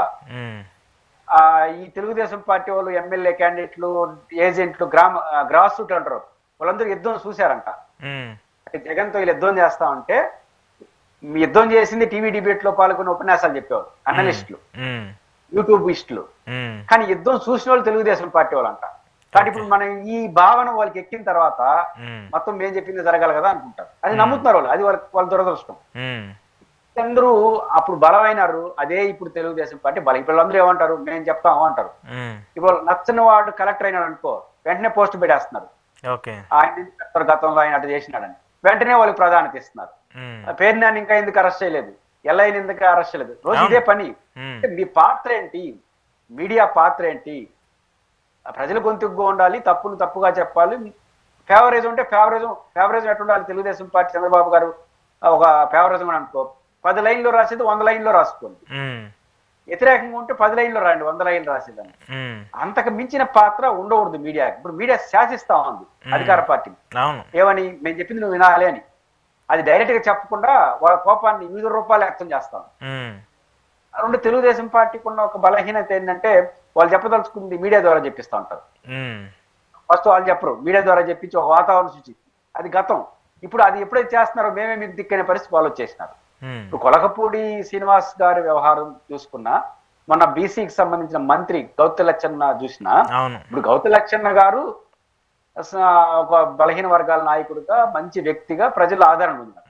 B: ఈ తెలుగుదేశం పార్టీ వాళ్ళు ఎమ్మెల్యే క్యాండిడేట్లు, ఏజెంట్లు, గ్రాస్ రూట్ అంటారు, వాళ్ళందరూ యుద్ధం చూశారంట. జగన్తో వీళ్ళు యుద్ధం చేస్తామంటే యుద్ధం చేసింది టీవీ డిబేట్ లో పాల్గొన్న ఉపన్యాసాలు చెప్పేవాళ్ళు అనలిస్టులు, యూట్యూబిస్టులు. కానీ యుద్ధం చూసిన వాళ్ళు తెలుగుదేశం పార్టీ వాళ్ళు అంట. కాబట్టి ఇప్పుడు మనం ఈ భావన వాళ్ళకి ఎక్కిన తర్వాత మొత్తం మేము చెప్పింది జరగాలి కదా అనుకుంటారు. అది నమ్ముతున్నారు వాళ్ళు, అది వాళ్ళ దురదృష్టం. అందరూ అప్పుడు బలమైనారు, అదే ఇప్పుడు తెలుగుదేశం పార్టీ బలం. ఇప్పుడు అందరూ ఏమంటారు, మేము చెప్తాము అంటారు. ఇప్పుడు నచ్చని వాడు కలెక్టర్ అయినాడు అనుకో, వెంటనే పోస్ట్ పెట్టేస్తున్నారు, ఆయన గతంలో ఆయన అటు చేసినాడని వెంటనే వాళ్ళకి ప్రాధాన్యత ఇస్తున్నారు. పేరుని ఇంకా ఎందుకు అరెస్ట్ చేయలేదు, ఎల్ఐని ఎందుకు అరెస్ట్ చేయలేదు, రోజు ఇదే పని. మీ పాత్ర ఏంటి, మీడియా పాత్ర ఏంటి? ప్రజల గొంతుగా ఉండాలి, తప్పును తప్పుగా చెప్పాలి. ఫేవరేజ్ ఉంటే ఫేవరేజ్ ఎట్టు ఉండాలి? తెలుగుదేశం పార్టీ చంద్రబాబు గారు ఒక ఫేవరేజ్ అని అనుకో, 10 లైన్లో రాసేది 100 లైన్లో రాసుకోండి. వ్యతిరేకంగా ఉంటే 10 లైన్లో రాండి, 100 లైన్లు రాసేదాన్ని. అంతకు మించిన పాత్ర ఉండకూడదు మీడియాకి. ఇప్పుడు మీడియా శాసిస్తా ఉంది అధికార పార్టీని, ఏమని మేము చెప్పింది నువ్వు వినాలి అని. అది డైరెక్ట్ గా చెప్పకుండా వాళ్ళ కోపాన్ని వివిధ రూపాయలు వ్యక్తం చేస్తాం. రెండు తెలుగుదేశం పార్టీకి ఉన్న ఒక బలహీనత ఏంటంటే వాళ్ళు చెప్పదలుచుకుంది మీడియా ద్వారా చెప్పిస్తూ ఉంటారు. ఫస్ట్ వాళ్ళు చెప్పరు, మీడియా ద్వారా చెప్పించి ఒక వాతావరణం సృష్టి. అది గతం. ఇప్పుడు అది ఎప్పుడైతే చేస్తున్నారో మేమే మీకు దిక్కనే పరిస్థితి వాళ్ళు వచ్చేసినారు. ఇప్పుడు కొలకపూడి శ్రీనివాస్ గారి వ్యవహారం చూసుకున్నా, మొన్న బీసీకి సంబంధించిన మంత్రి గౌతు లచ్చన్న చూసినా, ఇప్పుడు గౌతు లచ్చన్న గారు ఒక బలహీన వర్గాల నాయకుడిగా, మంచి వ్యక్తిగా ప్రజల ఆదరణ ఉన్నారు.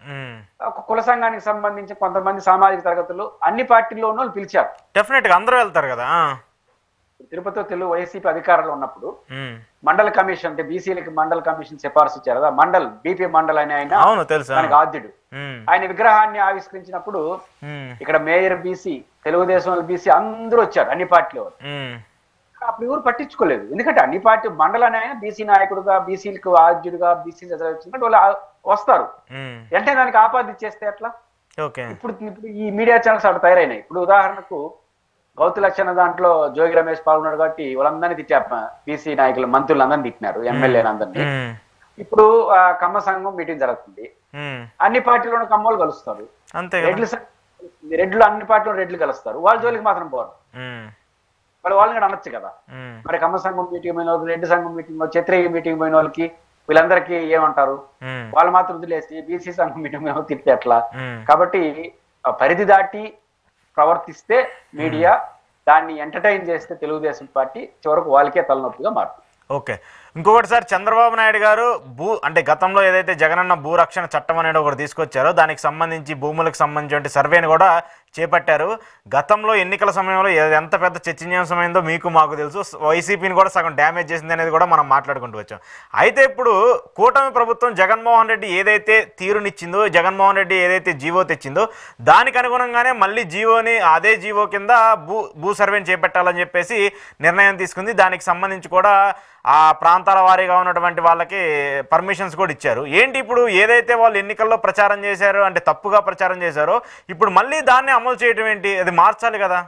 B: ఒక కుల సంఘానికి సంబంధించి కొంతమంది సామాజిక తరగతులు అన్ని పార్టీల్లో ఉన్న వాళ్ళు పిలిచారు.
A: డెఫినెట్ గా అందరూ వెళ్తారు కదా.
B: తిరుపతిలో తెలుగు వైసీపీ అధికారంలో ఉన్నప్పుడు మండల కమిషన్, అంటే బీసీలకి మండల కమిషన్ సిఫార్సు ఇచ్చారు కదా, మండల్ బీపీ మండల్ అని ఆయన మనకి ఆద్యుడు. ఆయన విగ్రహాన్ని ఆవిష్కరించినప్పుడు ఇక్కడ మేయర్ బీసీ, తెలుగుదేశం బీసీ అందరూ వచ్చారు, అన్ని పార్టీలు. అప్పుడు ఎవరు పట్టించుకోలేదు, ఎందుకంటే అన్ని పార్టీ మండలాన్ని ఆయన బీసీ నాయకుడుగా, బీసీలకు ఆద్యుడుగా, బీసీ వచ్చినట్టు వాళ్ళు వస్తారు. అంటే దానికి ఆపాదించేస్తే ఎట్లా? ఇప్పుడు ఈ మీడియా ఛానల్స్ అక్కడ తయారైనాయి. ఇప్పుడు ఉదాహరణకు గౌతు లక్షణ దాంట్లో జోగి రమేష్ పాల్గొన్నాడు కాబట్టి వాళ్ళందరినీ తిట్టా, బీసీ నాయకులు మంత్రులందరినీ తిట్టినారు, ఎమ్మెల్యేలు అందరినీ. ఇప్పుడు కమ్మ సంఘం మీటింగ్ జరుగుతుంది, అన్ని పార్టీలోనూ కమ్మోళ్ళు కలుస్తారు, రెడ్లు అన్ని పార్టీలు రెడ్లు కలుస్తారు, వాళ్ళ జోలికి మాత్రం పోరు. మరి వాళ్ళని కూడా అనొచ్చు కదా. మరి కమ్మ సంఘం మీటింగ్ పోయిన వాళ్ళకి, రెడ్డి సంఘం మీటింగ్, క్షత్రియ మీటింగ్ పోయిన వాళ్ళకి వీళ్ళందరికీ ఏమంటారు? వాళ్ళు మాత్రం వదిలేసి బీసీ సంఘం మీటింగ్ పోయిన తిప్పితే ఎట్లా? కాబట్టి పరిధి దాటి ప్రవర్తిస్తే మీడియా, దాన్ని ఎంటర్టైన్ చేస్తే తెలుగుదేశం పార్టీ చివరకు వాళ్ళకే తలనొప్పిగా మారుతుంది.
A: ఓకే, ఇంకొకటి సార్, చంద్రబాబు నాయుడు గారు అంటే గతంలో ఏదైతే జగనన్న భూరక్షణ చట్టం అనేది ఒకటి తీసుకొచ్చారో దానికి సంబంధించి భూములకు సంబంధించిన సర్వేని కూడా చేపట్టారు. గతంలో ఎన్నికల సమయంలో ఎంత పెద్ద చర్చనీయాంశమైందో మీకు మాకు తెలుసు. వైసీపీని కూడా సగం డ్యామేజ్ చేసింది అనేది కూడా మనం మాట్లాడుకుంటూ వచ్చాం. అయితే ఇప్పుడు కూటమి ప్రభుత్వం జగన్మోహన్ రెడ్డి ఏదైతే తీరునిచ్చిందో, జగన్మోహన్ రెడ్డి ఏదైతే జీవో తెచ్చిందో దానికి అనుగుణంగానే మళ్ళీ అదే జీవో కింద భూ సర్వేని చేపట్టాలని చెప్పేసి నిర్ణయం తీసుకుంది. దానికి సంబంధించి కూడా ఆ ప్రాంతాల వారీగా ఉన్నటువంటి వాళ్ళకి పర్మిషన్స్ కూడా ఇచ్చారు. ఏంటి ఇప్పుడు ఏదైతే వాళ్ళు ఎన్నికల్లో ప్రచారం చేశారో, అంటే తప్పుగా ప్రచారం చేశారో, ఇప్పుడు మళ్ళీ దాన్ని అమలు చేయడం ఏంటి? అది మార్చాలి కదా.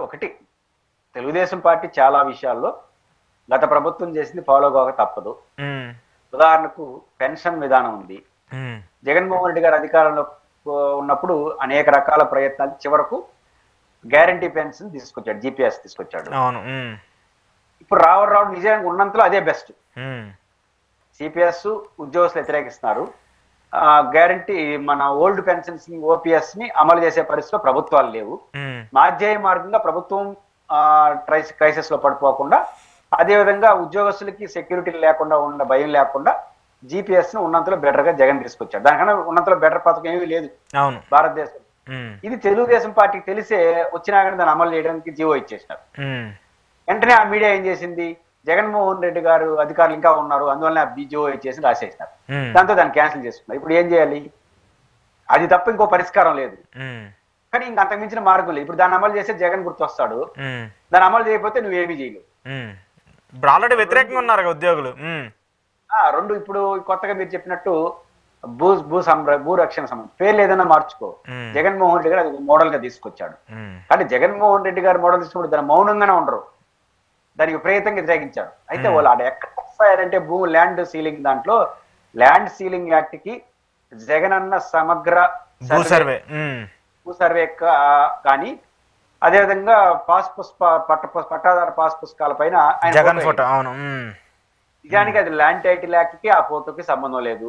B: ఒకటి, తెలుగుదేశం పార్టీ చాలా విషయాల్లో గత ప్రభుత్వం చేసింది ఫాలో కాక తప్పదు. ఉదాహరణకు పెన్షన్ విధానం ఉంది. జగన్మోహన్ రెడ్డి గారు అధికారంలో ఉన్నప్పుడు అనేక రకాల ప్రయత్నాలు, చివరకు గ్యారంటీ పెన్షన్ తీసుకొచ్చాడు, జీపీఎస్ తీసుకొచ్చాడు. ఇప్పుడు రావడం నిజంగా ఉన్నంతలో అదే బెస్ట్. సిపిఎస్ ఉద్యోగస్తులు వ్యతిరేకిస్తున్నారు. గ్యారంటీ మన ఓల్డ్ పెన్షన్స్ ని, ఓపీఎస్ ని అమలు చేసే పరిస్థితిలో ప్రభుత్వాలు లేవు. మాధ్యాయ మార్గంగా ప్రభుత్వం క్రైసిస్ లో పడిపోకుండా, అదేవిధంగా ఉద్యోగస్తులకి సెక్యూరిటీ లేకుండా ఉన్న భయం లేకుండా జీపీఎస్ ని ఉన్నంతలో బెటర్ గా జగన్ తీసుకొచ్చాడు. దానికన్నా ఉన్నంతలో బెటర్ పథకం ఏమీ లేదు భారతదేశం. ఇది తెలుగుదేశం పార్టీకి తెలిసే వచ్చినా కానీ దాన్ని అమలు చేయడానికి జీవో ఇచ్చేసినారు. వెంటనే ఆ మీడియా ఏం చేసింది? జగన్మోహన్ రెడ్డి గారు అధికారులు ఇంకా ఉన్నారు, అందువల్ల జీవో ఇచ్చేసి రాసేసినారు. దాంతో దాన్ని క్యాన్సిల్ చేసుకున్నారు. ఇప్పుడు ఏం చేయాలి? అది తప్ప ఇంకో పరిష్కారం లేదు. కానీ ఇంక అంతకు మించిన మార్గం లేదు. ఇప్పుడు దాన్ని అమలు చేస్తే జగన్ గుర్తొస్తాడు, దాన్ని అమలు చేయకపోతే నువ్వేమీ చేయలేవు.
A: ఇప్పుడు ఆల్రెడీ వ్యతిరేకంగా ఉన్నారు ఉద్యోగులు.
B: రెండు, ఇప్పుడు కొత్తగా మీరు చెప్పినట్టు భూరక్షణ సంబంధం పేర్లు ఏదైనా మార్చుకో. జగన్మోహన్ రెడ్డి గారు అది మోడల్ గా తీసుకొచ్చాడు. కానీ జగన్మోహన్ రెడ్డి గారు మోడల్ తీసుకున్నప్పుడు దాన్ని మౌనంగానే ఉండరు, దానికి విపరీతంగా వ్యతిరేకించారు. అయితే వాళ్ళు ఆడ ఎక్కడ ల్యాండ్ సీలింగ్, దాంట్లో ల్యాండ్ సీలింగ్ యాక్ట్ కి జగనన్న సమగ్ర భూ సర్వే కానీ, అదేవిధంగా పట్టాదార పాస్ పుస్తకాల పైన నిజానికి అది ల్యాండ్ టైటిల్ యాక్ట్ కి ఆ ఫోటోకి సంబంధం లేదు.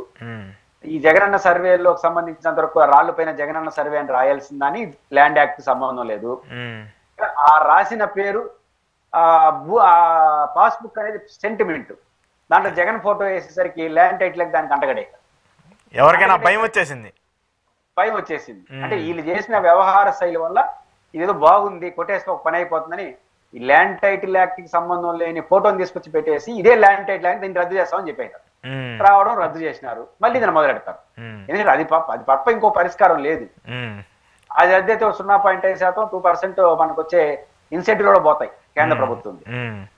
B: ఈ జగనన్న సర్వేలో సంబంధించినంత వరకు రాళ్ళు పైన జగనన్న సర్వే అని రాయాల్సిందని ల్యాండ్ యాక్ట్ కి సంబంధం లేదు. ఆ రాసిన పేరు పాస్బుక్ అనేది సెంటిమెంట్, దాంట్లో జగన్ ఫోటో వేసేసరికి ల్యాండ్ టైటిల్ దానికి అంటగడే
A: ఎవరికైనా భయం వచ్చేసింది.
B: అంటే వీళ్ళు చేసిన వ్యవహార శైలి వల్ల ఇదేదో బాగుంది, కొట్టేస్తే ఒక పని అయిపోతుందని ఈ ల్యాండ్ టైటిల్ యాక్ట్ కి సంబంధం లేని ఫోటోని తీసుకొచ్చి పెట్టేసి ఇదే ల్యాండ్ టైటిల్ యాక్ట్ దీన్ని రద్దు చేస్తామని చెప్పారు. రావడం రద్దు చేసినారు, మళ్ళీ దీన్ని మొదలెడతారు. ఎందుకంటే అది తప్ప ఇంకో పరిష్కారం లేదు. అది రద్దయితే 0.5%, 2% మనకు వచ్చే ఇన్సెంటివ్ కూడా పోతాయి కేంద్ర ప్రభుత్వం.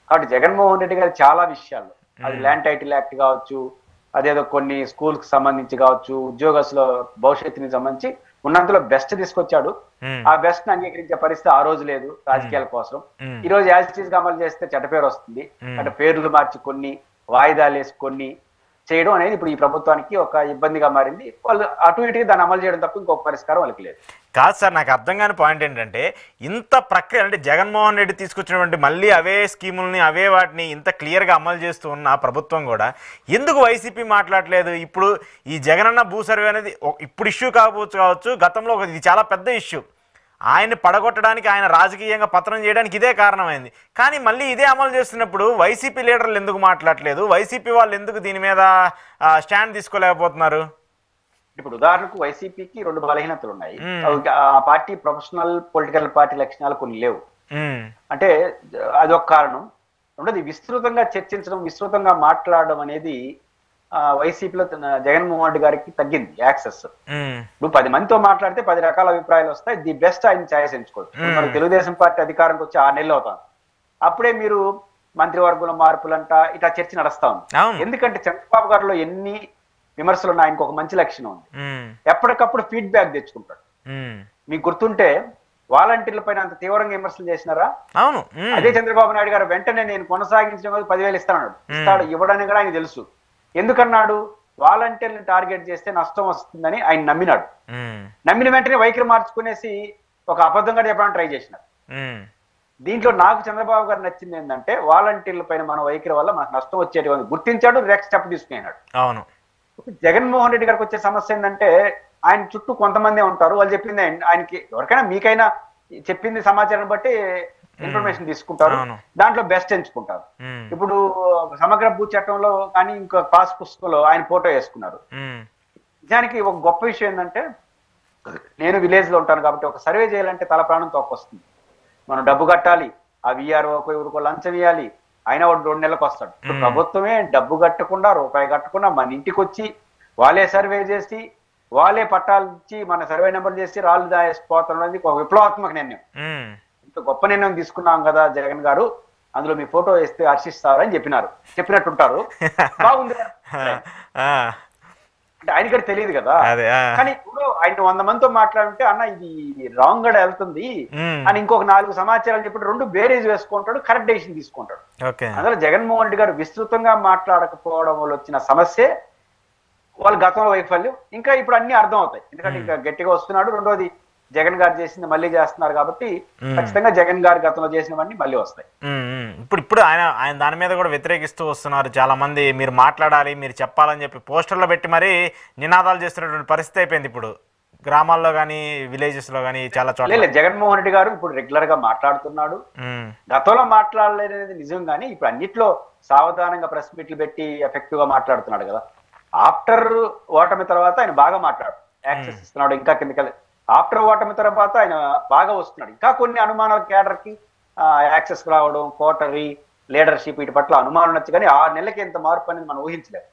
B: కాబట్టి జగన్మోహన్ రెడ్డి గారు చాలా విషయాల్లో, అది ల్యాండ్ టైటిల్ యాక్ట్ కావచ్చు, అదేదో కొన్ని స్కూల్ కి సంబంధించి కావచ్చు, ఉద్యోగస్తుల భవిష్యత్తుని సంబంధించి ఉన్నంతలో బెస్ట్ తీసుకొచ్చాడు. ఆ బెస్ట్ ని అంగీకరించే పరిస్థితి ఆ రోజు లేదు రాజకీయాల కోసం. ఈ రోజు యాజ్ ఇట్ ఈజ్ గా అమలు చేస్తే చెడ్డ పేరు వస్తుంది. అంటే పేర్లు మార్చి కొన్ని వాయిదాలు వేసి కొన్ని చేయడం అనేది ఇప్పుడు ఈ ప్రభుత్వానికి ఒక ఇబ్బందిగా మారింది. వాళ్ళు అటు ఇటుగా దాన్ని అమలు చేయడం తప్ప ఇంకొక పరిష్కారం వాళ్ళకి లేదు.
A: కాదు సార్, నాకు అర్థం కాని పాయింట్ ఏంటంటే, ఇంత ప్రక్రియ అంటే జగన్మోహన్ రెడ్డి తీసుకొచ్చినటువంటి మళ్ళీ అవే స్కీముల్ని అవే వాటిని ఇంత క్లియర్గా అమలు చేస్తూ ఉన్న ప్రభుత్వం కూడా ఎందుకు వైసీపీ మాట్లాడలేదు? ఇప్పుడు ఈ జగనన్న భూ సర్వే అనేది ఇప్పుడు ఇష్యూ కావచ్చు, గతంలో ఇది చాలా పెద్ద ఇష్యూ. ఆయన్ని పడగొట్టడానికి, ఆయన రాజకీయంగా పతనం చేయడానికి ఇదే కారణమైంది. కానీ మళ్ళీ ఇదే అమలు చేస్తున్నప్పుడు వైసీపీ లీడర్లు ఎందుకు మాట్లాడలేదు? వైసీపీ వాళ్ళు ఎందుకు దీని మీద స్టాండ్ తీసుకోలేకపోతున్నారు?
B: ఇప్పుడు ఉదాహరణకు వైసీపీకి 2 బలహీనతలు ఉన్నాయి. ఆ పార్టీ ప్రొఫెషనల్ పొలిటికల్ పార్టీ లక్షణాలు కొన్ని లేవు. అంటే అదొక కారణం. రెండోది విస్తృతంగా చర్చించడం, విస్తృతంగా మాట్లాడడం అనేది వైసీపీలో జగన్మోహన్ రెడ్డి గారికి తగ్గింది యాక్సెస్. ఇప్పుడు 10 మందితో మాట్లాడితే 10 రకాల అభిప్రాయాలు వస్తాయి. ది బెస్ట్ ఆయన ఛాయిస్ ఎంచుకోవచ్చు. మనకు తెలుగుదేశం పార్టీ అధికారానికి వచ్చి 6 నెలలు అవుతాం, అప్పుడే మీరు మంత్రివర్గంలో మార్పులంట ఇట్లా చర్చ నడుస్తా ఉంది. ఎందుకంటే చంద్రబాబు గారిలో ఎన్ని విమర్శలు ఉన్నాయి, ఆయనకు ఒక మంచి లక్షణం ఉంది, ఎప్పటికప్పుడు ఫీడ్బ్యాక్ తెచ్చుకుంటాడు. మీకు గుర్తుంటే వాలంటీర్ల పైన అంత తీవ్రంగా విమర్శలు చేసినారా?
A: అవును.
B: అదే చంద్రబాబు నాయుడు గారు వెంటనే నేను కొనసాగించడం 10,000 ఇస్తాడు. ఇవ్వడానికి కూడా ఆయన తెలుసు. ఎందుకన్నాడు? వాలంటీర్ని టార్గెట్ చేస్తే నష్టం వస్తుందని ఆయన నమ్మినాడు. నమ్మిన వెంటనే వైఖరి మార్చుకునేసి ఒక అబద్ధంగా చెప్పడానికి ట్రై చేసినారు. దీంట్లో నాకు చంద్రబాబు గారు నచ్చింది ఏంటంటే వాలంటీర్ల పైన మన వైఖరి వల్ల మనకు నష్టం వచ్చేటువంటి గుర్తించాడు, నెక్స్ట్ స్టెప్ తీసుకున్నాడు.
A: అవును.
B: జగన్మోహన్ రెడ్డి గారికి వచ్చే సమస్య ఏంటంటే ఆయన చుట్టూ కొంతమంది ఉంటారు, వాళ్ళు చెప్పింది ఆయనకి ఎవరికైనా మీకైనా చెప్పింది సమాచారం బట్టి ఇన్ఫర్మేషన్ తీసుకుంటారు, దాంట్లో బెస్ట్ ఎంచుకుంటారు. ఇప్పుడు సమగ్ర భూ చట్టంలో కానీ ఇంకో పాస్ పుస్తకంలో ఆయన ఫోటో వేసుకున్నారు. నిజానికి ఒక గొప్ప విషయం ఏంటంటే నేను విలేజ్ లో ఉంటాను కాబట్టి ఒక సర్వే చేయాలంటే తల ప్రాణం తోకొస్తుంది. మనం డబ్బు కట్టాలి, ఆ విఆర్ఓ ఎవరికో లంచం ఇవ్వాలి, ఆయన 2 నెలలకు వస్తాడు. ప్రభుత్వమే డబ్బు కట్టకుండా రూపాయి కట్టకుండా మన ఇంటికి వచ్చి వాళ్ళే సర్వే చేసి వాళ్ళే పట్టాలు ఇచ్చి మన సర్వే నెంబర్ చేసి రాళ్ళు దాయేసిపోతున్నది ఒక విప్లవాత్మక నిర్ణయం. ఇంత గొప్ప నిర్ణయం తీసుకున్నాం కదా జగన్ గారు, అందులో మీ ఫోటో వేస్తే హర్షిస్తారని చెప్పినట్టుంటారు. బాగుంది అంటే ఆయనకి తెలియదు కదా. కానీ ఇప్పుడు ఆయన 100 మందితో మాట్లాడుంటే అన్న ఇది రాంగ్ గా వెళ్తుంది అని ఇంకొక 4 సమాచారాలు చెప్పి 2 బేరేజ్ వేసుకుంటాడు, కరెక్ట్ డెసిషన్ తీసుకుంటాడు. అందులో జగన్మోహన్ రెడ్డి గారు విస్తృతంగా మాట్లాడకపోవడం వల్ల వచ్చిన సమస్యే వాళ్ళ గతంలో వైఫల్యం. ఇంకా ఇప్పుడు అన్ని అర్థం అవుతాయి, ఎందుకంటే ఇంకా గట్టిగా వస్తున్నాడు. రెండోది జగన్ గారు చేసింది మళ్ళీ చేస్తున్నారు కాబట్టి ఖచ్చితంగా జగన్ గారు గతంలో చేసినవన్నీ మళ్ళీ వస్తాయి.
A: ఇప్పుడు ఆయన దాని మీద కూడా వ్యతిరేకిస్తూ వస్తున్నారు చాలా మంది. మీరు మాట్లాడాలి, మీరు చెప్పాలని చెప్పి పోస్టర్లో పెట్టి మరీ నినాదాలు చేస్తున్నటువంటి పరిస్థితి అయిపోయింది ఇప్పుడు గ్రామాల్లో కానీ విలేజెస్ లో కానీ చాలా చోట్ల.
B: జగన్మోహన్ రెడ్డి గారు ఇప్పుడు రెగ్యులర్ గా మాట్లాడుతున్నాడు. గతంలో మాట్లాడలేదనేది నిజం, కానీ ఇప్పుడు అన్నిట్లో సావధానంగా ప్రెస్ మీట్లు పెట్టి ఎఫెక్టివ్ గా మాట్లాడుతున్నాడు కదా. ఆఫ్టర్ ఓటమి తర్వాత ఆయన బాగా మాట్లాడు, యాక్సెస్ ఇస్తున్నాడు. ఇంకా కిందకి ఆఫ్టర్ ఓటమి తర్వాత ఆయన బాగా వస్తున్నాడు. ఇంకా కొన్ని అనుమానాలు కేడర్ కి యాక్సెస్ రావడం, కోటరీ లీడర్షిప్ వీటి పట్ల అనుమానం వచ్చి, కానీ 6 నెలలకి ఎంత మార్పు అనేది మనం ఊహించలేదు.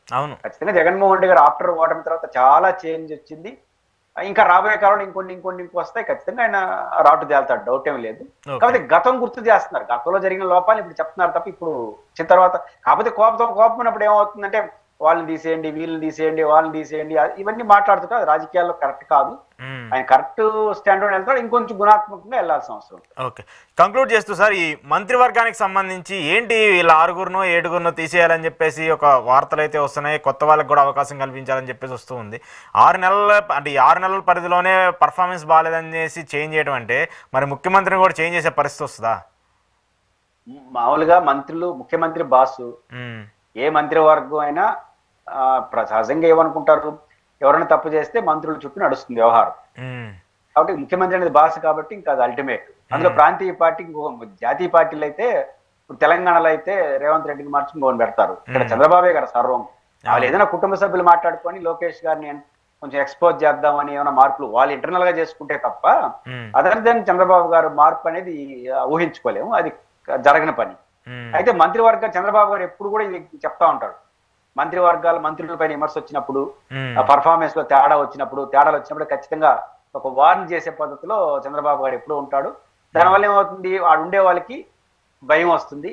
B: ఖచ్చితంగా జగన్మోహన్ రెడ్డి గారు ఆఫ్టర్ ఓటమి తర్వాత చాలా చేంజ్ వచ్చింది. ఇంకా రాబోయే కాలంలో ఇంకొన్ని వస్తాయి. ఖచ్చితంగా ఆయన రాటు తేల్తాడు, డౌట్ ఏమి లేదు. కాబట్టి గతం గుర్తు చేస్తున్నారు, గతంలో జరిగిన లోపాలు ఇప్పుడు చెప్తున్నారు తప్ప ఇప్పుడు వచ్చిన తర్వాత. కాకపోతే కోపం ఉన్నప్పుడు ఏమవుతుందంటే వాళ్ళని తీసేయండి, వీళ్ళని తీసేయండి, వాళ్ళని తీసేయండి, ఇవన్నీ మాట్లాడుతుంటే అది రాజకీయాల్లో కరెక్ట్ కాదు. ఆయన కరెక్ట్ స్టాండ్ వెళ్తాడు, ఇంకొంచెం గుణాత్మకంగా వెళ్లాల్సిన అవసరం.
A: ఓకే, కంక్లూడ్ చేస్తూ సార్, ఈ మంత్రివర్గానికి సంబంధించి ఏంటి వీళ్ళ 6గురినో 7గురినో తీసేయాలని చెప్పేసి ఒక వార్తలు అయితే వస్తున్నాయి. కొత్త వాళ్ళకి కూడా అవకాశం కల్పించాలని చెప్పేసి వస్తూ ఉంది. 6 నెలల అంటే 6 నెలల పరిధిలోనే పర్ఫార్మెన్స్ బాగాలేదని చేంజ్ చేయడం అంటే మరి ముఖ్యమంత్రిని కూడా చేంజ్ చేసే పరిస్థితి వస్తుందా?
B: మామూలుగా మంత్రులు ముఖ్యమంత్రి బాసు, ఏ మంత్రివర్గం అయినా సహజంగా ఏమనుకుంటారు, ఎవరైనా తప్పు చేస్తే మంత్రుల చుట్టూ నడుస్తుంది వ్యవహారం. కాబట్టి ముఖ్యమంత్రి అనేది బాస్ కాబట్టి ఇంకా అది అల్టిమేట్. అందులో ప్రాంతీయ పార్టీ జాతీయ పార్టీలు అయితే ఇప్పుడు తెలంగాణలో అయితే రేవంత్ రెడ్డిని మార్చి ఇంకోని పెడతారు. ఇక్కడ చంద్రబాబే గారు సర్వం. వాళ్ళు ఏదైనా కుటుంబ సభ్యులు మాట్లాడుకొని లోకేష్ గారిని కొంచెం ఎక్స్పోజ్ చేద్దామని ఏమైనా మార్పులు వాళ్ళు ఇంటర్నల్ గా చేసుకుంటే తప్ప అదర్ దెన్ చంద్రబాబు గారు మార్పు అనేది ఊహించుకోలేము, అది జరగని పని. అయితే మంత్రివర్గ చంద్రబాబు గారు ఎప్పుడు కూడా ఇది చెప్తా ఉంటాడు, మంత్రులపైన విమర్శ వచ్చినప్పుడు, పర్ఫార్మెన్స్ లో తేడాలు వచ్చినప్పుడు ఖచ్చితంగా ఒక వార్న్ చేసే పద్ధతిలో చంద్రబాబు గారు ఎప్పుడూ ఉంటాడు. దానివల్ల ఏమవుతుంది, వాడు ఉండే వాళ్ళకి భయం వస్తుంది,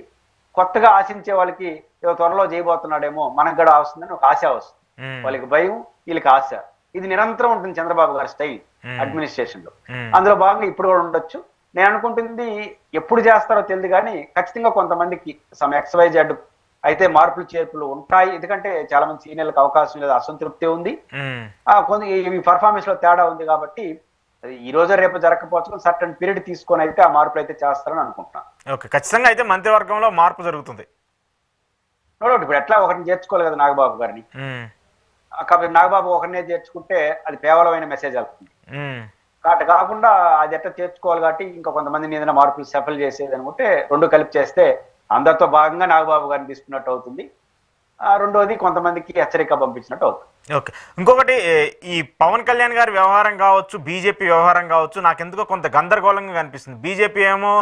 B: కొత్తగా ఆశించే వాళ్ళకి ఏదో త్వరలో చేయబోతున్నాడేమో మనకు కూడా వస్తుందని ఒక ఆశ వస్తుంది. వాళ్ళకి భయం, వీళ్ళకి ఆశ, ఇది నిరంతరం ఉంటుంది చంద్రబాబు గారి స్టైల్ అడ్మినిస్ట్రేషన్ లో. అందులో భాగంగా ఇప్పుడు కూడా ఉండొచ్చు. నేను అనుకుంటుంది ఎప్పుడు చేస్తారో తెలియదు, కానీ ఖచ్చితంగా కొంతమందికి సమ్ XYZ అయితే మార్పులు చేర్పులు ఉంటాయి. ఎందుకంటే చాలా మంది సీనియర్లకు అవకాశం లేదు, అసంతృప్తి ఉంది, ఈ పర్ఫార్మెన్స్ లో తేడా ఉంది. కాబట్టి ఈ రోజు రేపు జరగకపోవచ్చు, సర్టన్ పీరియడ్ తీసుకొని అయితే ఆ మార్పులు అయితే చేస్తారని అనుకుంటున్నాను.
A: ఓకే, ఖచ్చితంగా అయితే మంత్రివర్గంలో మార్పు జరుగుతుంది.
B: ఇప్పుడు ఎట్లా ఒకరిని చేర్చుకోవాలి కదా నాగబాబు గారిని, కాబట్టి నాగబాబు ఒకరినే చేర్చుకుంటే అది కేవలమైన మెసేజ్ అవుతుంది. కాబట్టి కాకుండా అది ఎట్లా చేర్చుకోవాలి కాబట్టి ఇంకా కొంతమందిని ఏదైనా మార్పులు సఫల్ చేసేది అనుకుంటే 2 కలిపి చేస్తే అందరితో భాగంగా నాగబాబు గారిని తీసుకున్నట్టు అవుతుంది. రెండోది కొంతమందికి హెచ్చరిక పంపించినట్టు అవుతుంది.
A: ఓకే, ఇంకొకటి ఈ పవన్ కళ్యాణ్ గారి వ్యవహారం కావచ్చు, బీజేపీ వ్యవహారం కావచ్చు, నాకెందుకో కొంత గందరగోళంగా కనిపిస్తుంది. బీజేపీ ఏమో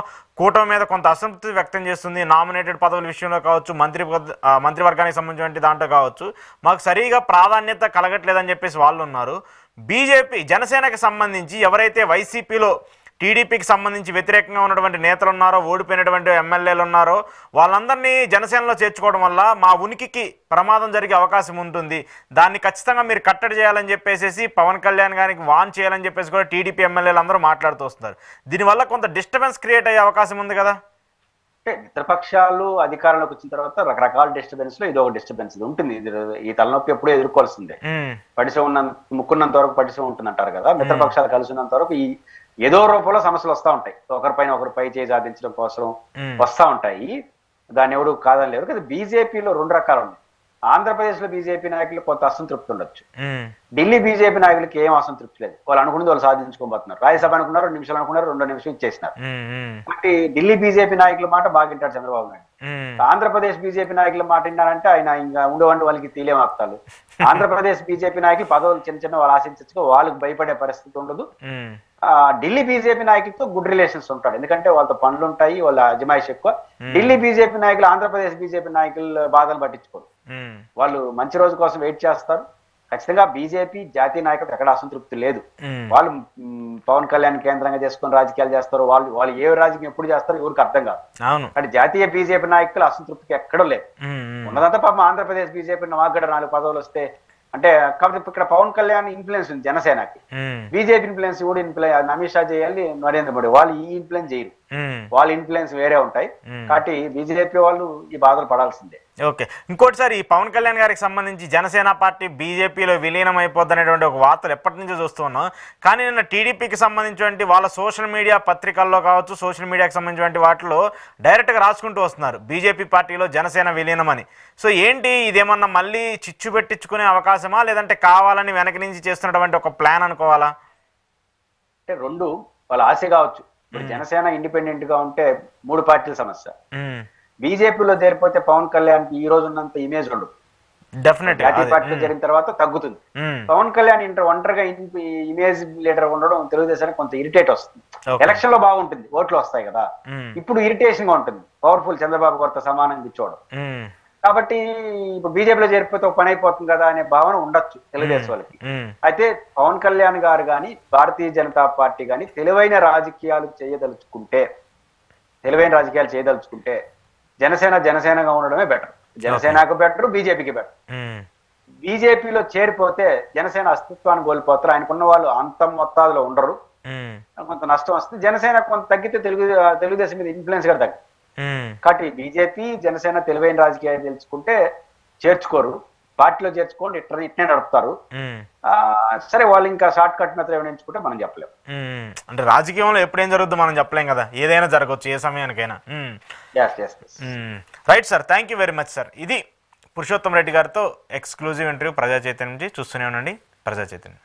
A: కూటమి మీద కొంత అసంతృప్తి వ్యక్తం చేస్తుంది, నామినేటెడ్ పదవుల విషయంలో కావచ్చు, మంత్రివర్గానికి సంబంధించిన దాంట్లో కావచ్చు, మాకు సరిగా ప్రాధాన్యత కలగట్లేదని చెప్పేసి వాళ్ళు ఉన్నారు. బీజేపీ జనసేనకి సంబంధించి ఎవరైతే వైసీపీలో టీడీపీకి సంబంధించి వ్యతిరేకంగా ఉన్నటువంటి నేతలు ఉన్నారో, ఓడిపోయినటువంటి ఎమ్మెల్యేలు ఉన్నారో, వాళ్ళందరినీ జనసేనలో చేర్చుకోవడం వల్ల మా ఉనికికి ప్రమాదం జరిగే అవకాశం ఉంటుంది, దాన్ని ఖచ్చితంగా మీరు కట్టడి చేయాలని చెప్పేసి పవన్ కళ్యాణ్ గారికి వాన్ చేయాలని చెప్పేసి కూడా టీడీపీ ఎమ్మెల్యేలు అందరూ మాట్లాడుతూ వస్తున్నారు. దీనివల్ల కొంత డిస్టర్బెన్స్ క్రియేట్ అయ్యే అవకాశం ఉంది కదా.
B: అంటే మిత్రపక్షాలు అధికారంలోకి వచ్చిన తర్వాత రకరకాల డిస్టర్బెన్స్ లో ఇది ఒక డిస్టర్బెన్స్ ఉంటుంది. ఈ తలనొప్పి ఎప్పుడూ ఎదుర్కోవాల్సిందే. పడిసే ఉన్న ముక్కున్నంత వరకు పడిసే ఉంటుంది అంటారు కదా. మిత్రపక్షాలు కలిసి ఉన్నంత వరకు ఈ ఏదో రూపంలో సమస్యలు వస్తూ ఉంటాయి. ఒకరిపైన ఒకరు పై చేయి సాధించడం కోసం వస్తూ ఉంటాయి. దాన్ని ఎవడు కాదని లేరు కదా. బీజేపీలో రెండు రకాలు ఉన్నాయి. ఆంధ్రప్రదేశ్ లో బీజేపీ నాయకులు కొంత అసంతృప్తి ఉండొచ్చు. ఢిల్లీ బీజేపీ నాయకులకి ఏం అసంతృప్తి లేదు. వాళ్ళు అనుకున్నది వాళ్ళు సాధించుకోబోతున్నారు. రాజ్యసభ అనుకున్నారు 2 నిమిషాలు అనుకున్నారు, 2 నిమిషం ఇచ్చేసినారు. కాబట్టి ఢిల్లీ బీజేపీ నాయకుల మాట బాగా వింటారు చంద్రబాబు నాయుడు. ఆంధ్రప్రదేశ్ బీజేపీ నాయకుల మాట విన్నారంటే ఆయన ఇంకా ఉండేవంటి వాళ్ళకి తీలేమాప్తాలు. ఆంధ్రప్రదేశ్ బీజేపీ నాయకులు పదవులు చిన్న చిన్న వాళ్ళు ఆశించచ్చు, వాళ్ళకి భయపడే పరిస్థితి ఉండదు. ఢిల్లీ బీజేపీ నాయకులతో గుడ్ రిలేషన్స్ ఉంటాడు, ఎందుకంటే వాళ్ళతో పనులు ఉంటాయి, వాళ్ళ అజమాయిషి ఎక్కువ. ఢిల్లీ బీజేపీ నాయకులు ఆంధ్రప్రదేశ్ బీజేపీ నాయకులు బాధలు పట్టించుకోరు. వాళ్ళు మంచి రోజు కోసం వెయిట్ చేస్తారు. ఖచ్చితంగా బీజేపీ జాతీయ నాయకులకు ఎక్కడ అసంతృప్తి లేదు. వాళ్ళు పవన్ కళ్యాణ్ కేంద్రంగా చేసుకుని రాజకీయాలు చేస్తారు. వాళ్ళు ఏ రాజకీయం ఎప్పుడు చేస్తారో ఎవరికి అర్థం కాదు. అంటే జాతీయ బీజేపీ నాయకులు అసంతృప్తికి ఎక్కడో లేదు. ఉన్నదంతా పాపం ఆంధ్రప్రదేశ్ బీజేపీ మాకు 4 పదవులు వస్తే అంటే. కాబట్టి ఇక్కడ పవన్ కళ్యాణ్ ఇన్ఫ్లుయెన్స్ ఉంది జనసేనకి. బీజేపీ ఇన్ఫ్లుయెన్స్ కూడా ఇన్ఫ్లుయెన్స్ అమిత్ షా చేయాలి, నరేంద్ర మోడీ వాళ్ళు ఈ ఇన్ఫ్లుయెన్స్ చేయరు. వాళ్ళ ఇన్ఫ్లుయెన్స్ వేరే ఉంటాయి. కాబట్టి బీజేపీ వాళ్ళు ఈ బాధలు పడాల్సిందే.
A: ఓకే, ఇంకోటి సార్, ఈ పవన్ కళ్యాణ్ గారికి సంబంధించి జనసేన పార్టీ బీజేపీలో విలీనం అయిపోద్ది అనేటువంటి ఒక వార్తలు ఎప్పటి నుంచో చూస్తున్నాం. కానీ నిన్న టీడీపీకి సంబంధించినటువంటి వాళ్ళ సోషల్ మీడియా పత్రికల్లో కావచ్చు, సోషల్ మీడియాకి సంబంధించినటువంటి వాటిలో డైరెక్ట్గా రాసుకుంటూ వస్తున్నారు బీజేపీ పార్టీలో జనసేన విలీనం అని. సో ఏంటి ఇదేమన్నా మళ్ళీ చిచ్చు పెట్టించుకునే అవకాశమా, లేదంటే కావాలని వెనక నుంచి చేస్తున్నటువంటి ఒక ప్లాన్ అనుకోవాలా?
B: అంటే రెండు వాళ్ళ ఆశ కావచ్చు. ఇప్పుడు జనసేన ఇండిపెండెంట్ గా ఉంటే 3 పార్టీల సమస్య. బీజేపీలో చేరిపోతే పవన్ కళ్యాణ్ కి ఈ రోజు ఉన్నంత ఇమేజ్ ఉండదు. జాతీయ పార్టీలో జరిగిన తర్వాత తగ్గుతుంది. పవన్ కళ్యాణ్ ఒంటరిగా ఇమేజ్ లీడర్ ఉండడం తెలుగుదేశానికి కొంత ఇరిటేట్ వస్తుంది. ఎలక్షన్ లో బాగుంటుంది, ఓట్లు వస్తాయి కదా. ఇప్పుడు ఇరిటేషన్ గా ఉంటుంది, పవర్ఫుల్ చంద్రబాబు గారితో సమానంగా కూర్చోవడం. కాబట్టి ఇప్పుడు బీజేపీలో చేరిపోతే ఒక పని అయిపోతుంది కదా అనే భావన ఉండొచ్చు తెలుగుదేశం వాళ్ళకి. అయితే పవన్ కళ్యాణ్ గారు కానీ భారతీయ జనతా పార్టీ కానీ తెలివైన రాజకీయాలు చేయదలుచుకుంటే జనసేనగా ఉండడమే బెటర్. జనసేనకు బెటర్, బీజేపీకి బెటర్. బీజేపీలో చేరిపోతే జనసేన అస్తిత్వాన్ని కోల్పోతారు. ఆయనకున్న వాళ్ళు అంత మొత్తాదులో ఉండరు, కొంత నష్టం వస్తుంది. జనసేన కొంత తగ్గితే తెలుగుదేశం మీద ఇన్ఫ్లుయెన్స్ కూడా తగ్గుతుంది. కాబట్టి బీజేపీ జనసేన తెలివైన రాజకీయాలు తెలుసుకుంటే చేర్చుకోరు, పార్టీలో చేర్చుకోండి, ఇట్నే నడుపుతారు. సరే, వాళ్ళు ఇంకా షార్ట్ కట్ మెథడ్ ఏమైనా ఎంచుకుంటే మనం చెప్పలేము.
A: అంటే రాజకీయంలో ఎప్పుడేం జరుగుతుందో మనం చెప్పలేం కదా, ఏదైనా జరగవచ్చు ఏ సమయానికైనా. Right sir, thank you very much sir. ఇది పురుషోత్తం రెడ్డి గారితో ఎక్స్క్లూజివ్ ఇంటర్వ్యూ ప్రజా చైతన్యం నుంచి. చూస్తూనే ఉండండి ప్రజా చైతన్యం.